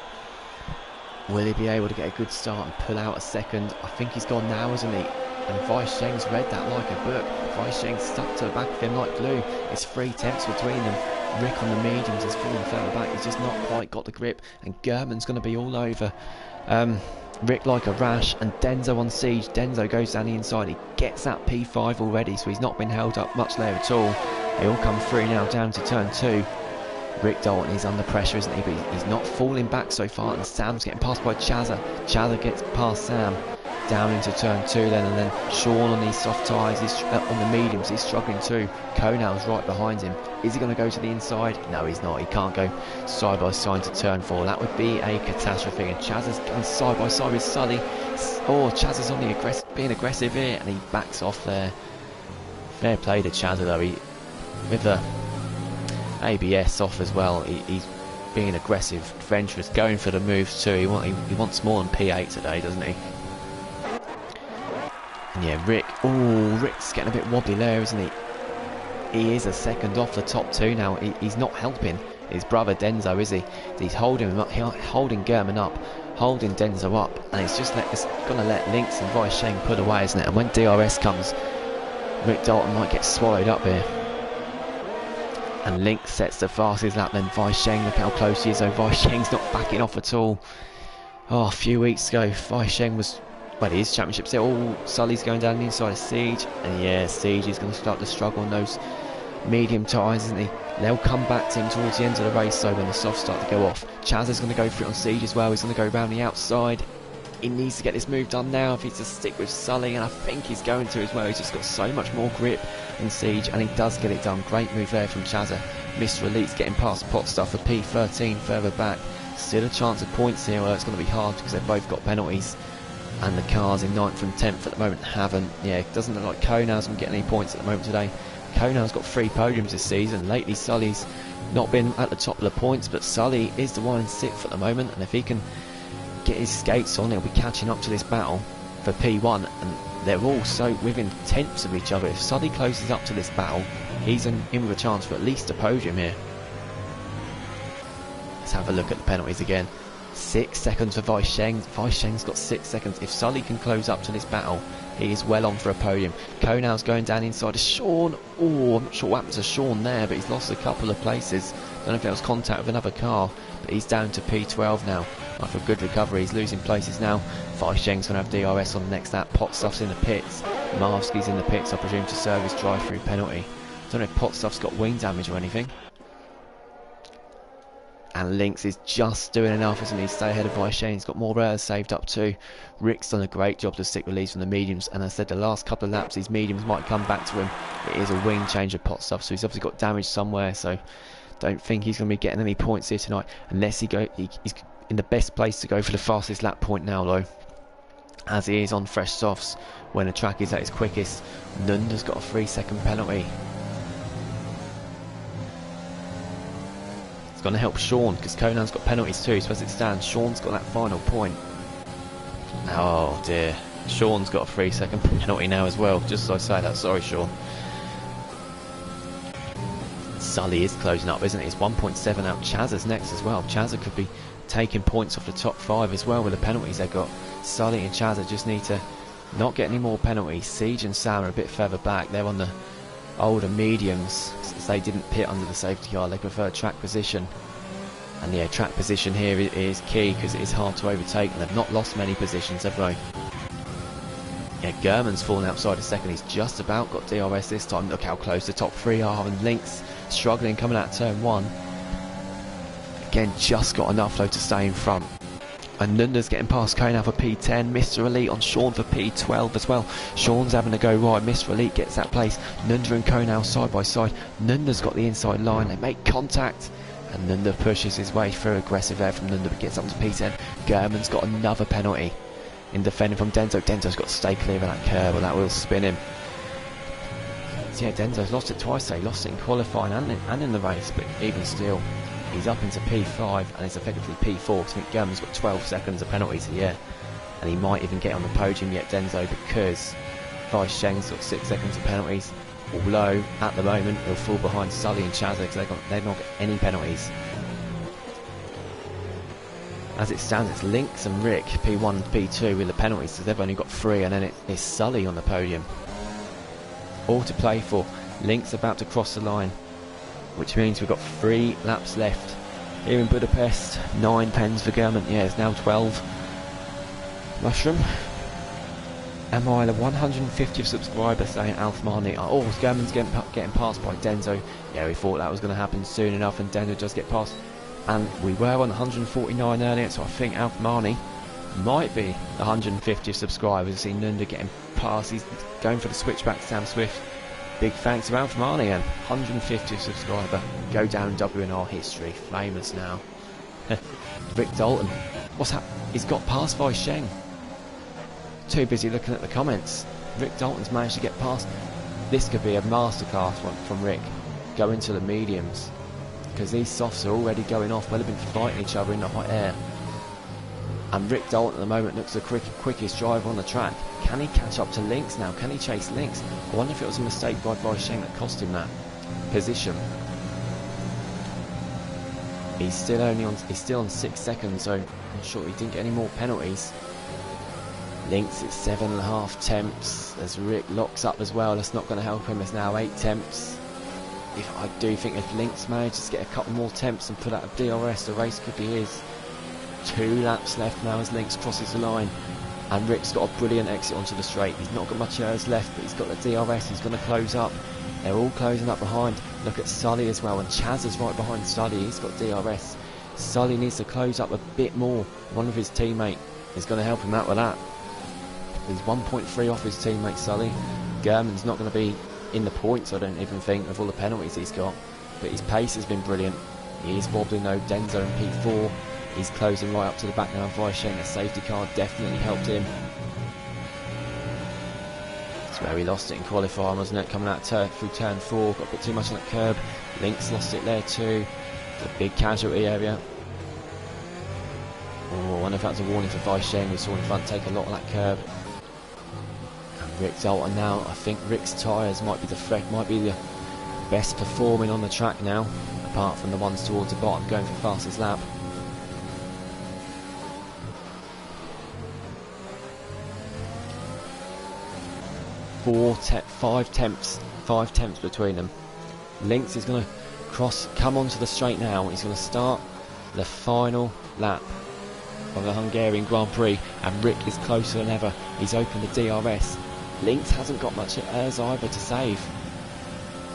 Will he be able to get a good start and pull out a second? I think he's gone now, isn't he? And Weisheng's read that like a book. Weisheng's stuck to the back of him like glue. It's 3 tenths between them. Rick on the mediums has fallen further back. He's just not quite got the grip. And German's going to be all over Rick like a rash. And Denzo on Siege. Denzo goes down the inside. He gets that P5 already, so he's not been held up much there at all. They all come through now down to turn 2. Rick Dalton is under pressure, isn't he? But he's not falling back so far, and Sam's getting passed by Chazza. Chazza gets past Sam down into turn 2 then, and then Sean on these soft tyres, on the mediums, he's struggling too. Konal's right behind him. Is he going to go to the inside? No, he's not. He can't go side by side to turn 4. That would be a catastrophe, and Chazza's going side by side with Sully. Oh, Chazza's on the being aggressive here, and he backs off there. Fair play to Chazza though. He, with the ABS off as well, he's being aggressive, adventurous, going for the moves too. He wants more than P8 today, doesn't he? And yeah, Rick's getting a bit wobbly there, isn't he? He is a second off the top 2 now. He's not helping his brother Denzo, is he? He's holding him up, holding German up, holding Denzo up, and it's going to let Lynx and Vaisheng put away, isn't it? And when DRS comes, Rick Dalton might get swallowed up here. And Lynx sets the fastest lap, then Vaisheng, look how close he is, though Vaisheng's not backing off at all. Oh, a few weeks ago, Vaisheng was, well, he is championship still. Oh, Sully's going down the inside of Siege, and yeah, Siege is going to start to struggle on those medium tyres, isn't he? They'll come back to him towards the end of the race, so when the softs start to go off. Chaz is going to go for it on Siege as well. He's going to go around the outside. He needs to get this move done now if he's to stick with Sully, and I think he's going to as well. He's just got so much more grip than Siege, and he does get it done. Great move there from Chazza. Mr. Elite's getting past Potstuff for P13 further back. Still a chance of points here, although it's going to be hard because they've both got penalties. And the cars in 9th and 10th at the moment haven't. Yeah, it doesn't look like Konal's going to get any points at the moment today. Konal's got 3 podiums this season. Lately, Sully's not been at the top of the points, but Sully is the one in 6th at the moment, and if he can get his skates on, he'll be catching up to this battle for P1, and they're all so within tenths of each other. If Sully closes up to this battle, he's in with a chance for at least a podium here. Let's have a look at the penalties again. 6 seconds for Vaisheng. Vaisheng's got 6 seconds. If Sully can close up to this battle, he is well on for a podium. Konal's going down inside of Sean. Oh, I'm not sure what happened to Sean there, but he's lost a couple of places. Don't know if there was contact with another car, but he's down to P12 now. After a good recovery, he's losing places now. Vaisheng's going to have DRS on the next lap. Potstuff's in the pits. Marvsky's in the pits, I presume, to serve his drive-through penalty. Don't know if Potstuff's got wing damage or anything. And Lynx is just doing enough, isn't he, to stay ahead of Vaisheng. He's got more rares saved up too. Rick's done a great job to stick release from the mediums, and as I said, the last couple of laps these mediums might come back to him. It is a wing change of Potstuff, so he's obviously got damage somewhere, so don't think he's going to be getting any points here tonight unless he's in the best place to go for the fastest lap point now though, as he is on fresh softs when the track is at its quickest. Nunda's got a 3-second penalty. It's going to help Sean because Konal's got penalties too, so as it stands, Sean's got that final point. Oh dear, Sean's got a 3-second penalty now as well, just as I say that. Sorry Sean. Sully is closing up, isn't he? It's 1.7 out. Chazza's next as well. Chazza could be taking points off the top 5 as well with the penalties they got. Sully and Chazza just need to not get any more penalties. Siege and Sam are a bit further back. They're on the older mediums since they didn't pit under the safety car. They prefer track position, and yeah, track position here is key because it is hard to overtake, and they've not lost many positions, have they? Yeah, German's fallen outside a second. He's just about got DRS this time. Look how close the top 3 are, and Lynx struggling coming out turn 1. Again, just got enough though to stay in front. And Nunda's getting past Konal for P10. Mr. Elite on Sean for P12 as well. Sean's having to go right. Mr. Elite gets that place. Nunda and Konal side by side. Nunda's got the inside line. They make contact, and Nunda pushes his way through. Aggressive there from Nunda, but gets up to P10. German's got another penalty in defending from Denzo. Denzo's got to stay clear of that curb, or that will spin him. So yeah, Denzo's lost it twice. So he lost it in qualifying and in the race, but even still, he's up into P5 and it's effectively P4. because I think German's got 12 seconds of penalties here, and he might even get on the podium yet, Denzo, because Vaisheng's got 6 seconds of penalties. Although at the moment he'll fall behind Sully and Chazza because they've not got any penalties. As it stands, it's Lynx and Rick, P1 and P2 with the penalties, so they've only got 3, and then it's Sully on the podium. All to play for. Lynx about to cross the line, which means we've got 3 laps left here in Budapest. 9 pens for German. Yeah, it's now 12. Mushroom. Am I the 150th subscriber saying Alfmani? Oh, German's getting passed by Denzo. Yeah, we thought that was going to happen soon enough, and Denzo does get passed. And we were on 149 earlier, so I think Alfmani might be the 150th subscriber. See Nunda getting past. He's going for the switchback to Sam Swift. Big thanks to Alfmani, and 150th subscriber. Go down in WNR history. Famous now. Rick Dalton. What's happened? He's got past by Sheng. Too busy looking at the comments. Rick Dalton's managed to get past. This could be a masterclass from Rick. Go into the mediums, because these softs are already going off. Well, they've been fighting each other in the hot air. And Rick Dalton at the moment looks the quickest driver on the track. Can he catch up to Lynx now? Can he chase Lynx? I wonder if it was a mistake by Sheng that cost him that position. He's still on 6 seconds, so I'm sure he didn't get any more penalties. Lynx at 7.5 temps as Rick locks up as well. That's not going to help him. There's now 8 temps. I do think if Lynx manages to get a couple more temps and put out a DRS, the race could be his. 2 laps left now as Lynx crosses the line, and Rick's got a brilliant exit onto the straight. He's not got much air left, but he's got the DRS. He's going to close up. They're all closing up behind. Look at Sully as well, and Chaz is right behind Sully. He's got DRS. Sully needs to close up a bit more. One of his teammates is going to help him out with that. He's 1.3 off his teammate Sully. German's not going to be in the points, I don't even think, of all the penalties he's got. But his pace has been brilliant. He is wobbling though. Denzo in P4. He's closing right up to the back now. Sheng, a safety car definitely helped him. That's where he lost it in qualifying, wasn't it? Coming out through turn 4. Got a bit too much on that curb. Lynx lost it there too. The big casualty area. Oh, I wonder if that's a warning for Sheng. We saw in front take a lot on that curb. Rick Dalton now. I think Rick's tyres might be the best performing on the track now, apart from the ones towards the bottom going for fastest lap. Five temps between them. Lynx is going to come onto the straight now. He's going to start the final lap of the Hungarian Grand Prix, and Rick is closer than ever. He's opened the DRS. Lynx hasn't got much airs either to save,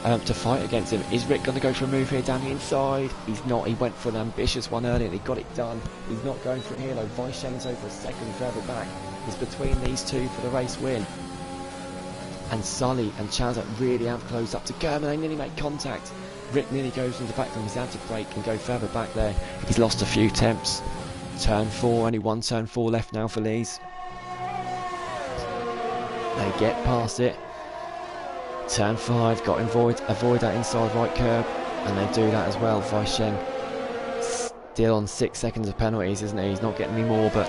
to fight against him. Is Rick going to go for a move here down the inside? He's not. He went for an ambitious one earlier and he got it done. He's not going for it here though. Sheng's over a second further back. It's between these two for the race win. And Sully and Chaz really have closed up to German. They nearly make contact. Rick nearly goes into the back of him. He's had to brake and go further back there. He's lost a few temps. Turn 4, only one turn 4 left now for Lees. They get past it. Turn 5, got to avoid that inside right curb, and they do that as well. Sheng still on 6 seconds of penalties, isn't he? He's not getting any more, but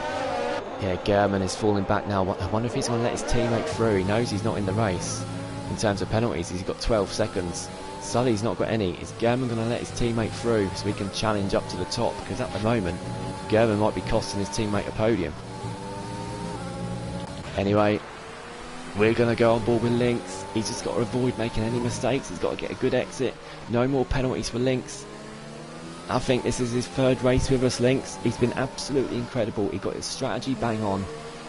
yeah, German is falling back now. I wonder if he's going to let his teammate through. He knows he's not in the race. In terms of penalties, he's got 12 seconds. Sully's not got any. Is German going to let his teammate through so he can challenge up to the top? Because at the moment, German might be costing his teammate a podium. Anyway, we're going to go on board with Lynx. He's just got to avoid making any mistakes. He's got to get a good exit. No more penalties for Lynx. I think this is his 3rd race with us, Lynx. He's been absolutely incredible. He got his strategy bang on.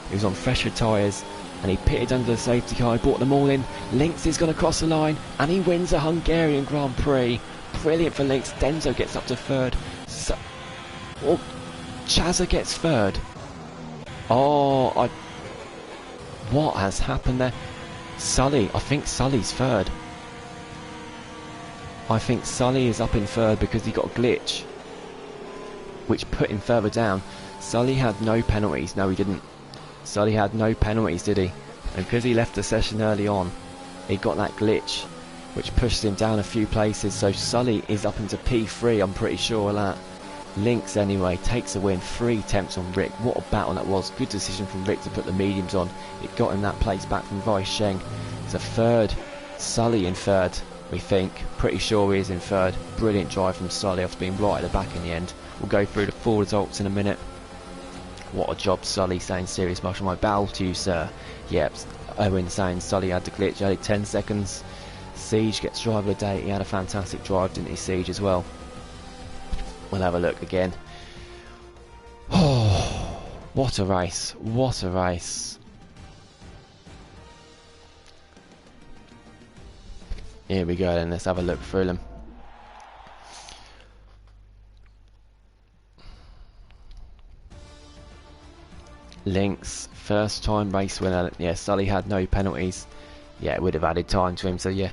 He was on fresher tyres and he pitted under the safety car. He brought them all in. Lynx is going to cross the line and he wins a Hungarian Grand Prix. Brilliant for Lynx. Denzo gets up to 3rd. Chazza gets 3rd. What has happened there? Sully, I think Sully's 3rd. I think Sully is up in 3rd because he got a glitch, which put him further down. Sully had no penalties. No, he didn't. Sully had no penalties, did he? And because he left the session early on, he got that glitch, which pushed him down a few places. So Sully is up into P3, I'm pretty sure of that. Lynx, anyway, takes a win. 3 attempts on Rick. What a battle that was. Good decision from Rick to put the mediums on. It got him that place back from Sheng. It's a 3rd. Sully in 3rd. We think. Pretty sure he is in 3rd. Brilliant drive from Sully after being right at the back in the end. We'll go through the full results in a minute. What a job, Sully, saying serious much. My bow to you, sir. Yep, Owen saying Sully had the glitch. Only 10 seconds. Siege gets driver of the day. He had a fantastic drive, didn't he, Siege, as well? We'll have a look again. Oh, what a race. What a race. Here we go then, let's have a look through them. Links, first time race winner. Yeah, Sully had no penalties. Yeah, it would have added time to him. So yeah,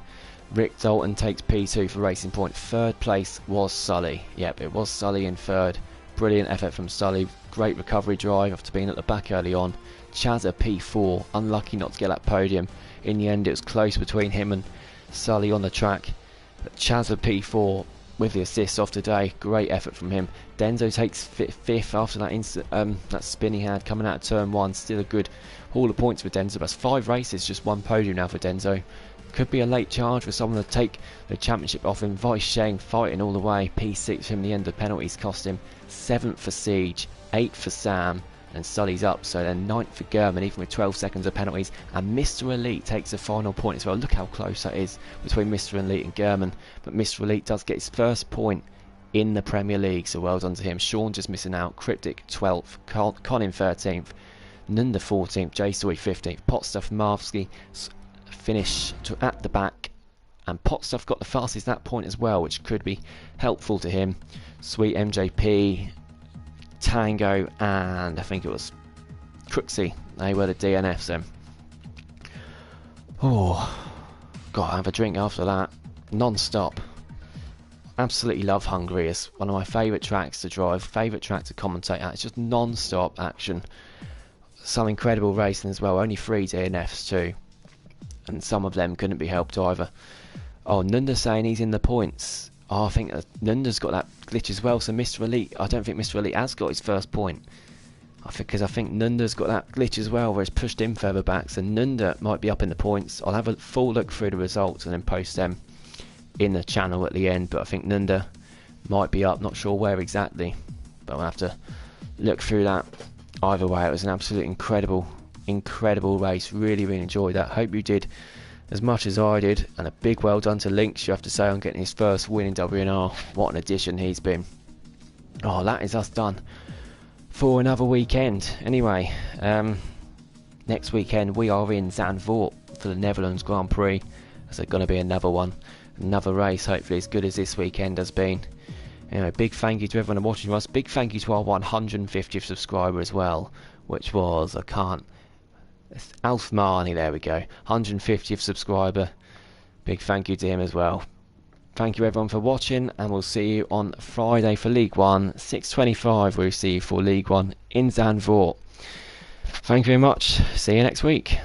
Rick Dalton takes P2 for Racing Point. Third place was Sully. Yep, it was Sully in third. Brilliant effort from Sully. Great recovery drive after being at the back early on. Chazza P4, unlucky not to get that podium. In the end, it was close between him and Sully on the track. But Chazza P4 with the assist off today. Great effort from him. Denzo takes fifth after that spin he had coming out of turn one. Still a good haul of points for Denzo. That's 5 races, just 1 podium now for Denzo. Could be a late charge for someone to take the championship off him. Vice Shane fighting all the way. P6 from the end of penalties cost him. 7th for Siege, 8th for Sam, and Sully's up. So then 9th for Gurman, even with 12 seconds of penalties. And Mr. Elite takes a final point as well. Look how close that is between Mr. Elite and Gurman. But Mr. Elite does get his first point in the Premier League, so well done to him. Sean just missing out. Cryptic 12th, Colin 13th, Nunda 14th, Jay Story 15th, Potstuff Marvsky finish at the back, and Potstuff got the fastest that point as well, which could be helpful to him. Sweet MJP, Tango, and I think it was Crooksy, they were the DNFs then. Oh, gotta have a drink after that. Non-stop. Absolutely love Hungary. It's one of my favourite tracks to drive, favourite track to commentate at. It's just non-stop action. Some incredible racing as well. Only 3 DNFs too, and some of them couldn't be helped either. Oh, Nunda's saying he's in the points. Oh, I think Nunda's got that glitch as well. So Mr. Elite, I don't think Mr. Elite has got his first point. Because I think Nunda's got that glitch as well, where it's pushed him further back. So Nunda might be up in the points. I'll have a full look through the results and then post them in the channel at the end. But I think Nunda might be up. Not sure where exactly, but we'll have to look through that. Either way, it was an absolutely incredible race. Really enjoyed that. Hope you did as much as I did, and a big well done to Lynx, you have to say, on getting his first win in WNR. What an addition he's been. Oh, that is us done for another weekend. Anyway, next weekend we are in Zandvoort for the Netherlands Grand Prix. There's going to be another one, another race, hopefully as good as this weekend has been. Anyway, big thank you to everyone watching us. Big thank you to our 150th subscriber as well, which was, Alf Marnie, there we go, 150th subscriber. Big thank you to him as well. Thank you everyone for watching, and we'll see you on Friday for League 1, 6:25 we'll see you for League 1 in Zandvoort. Thank you very much, see you next week.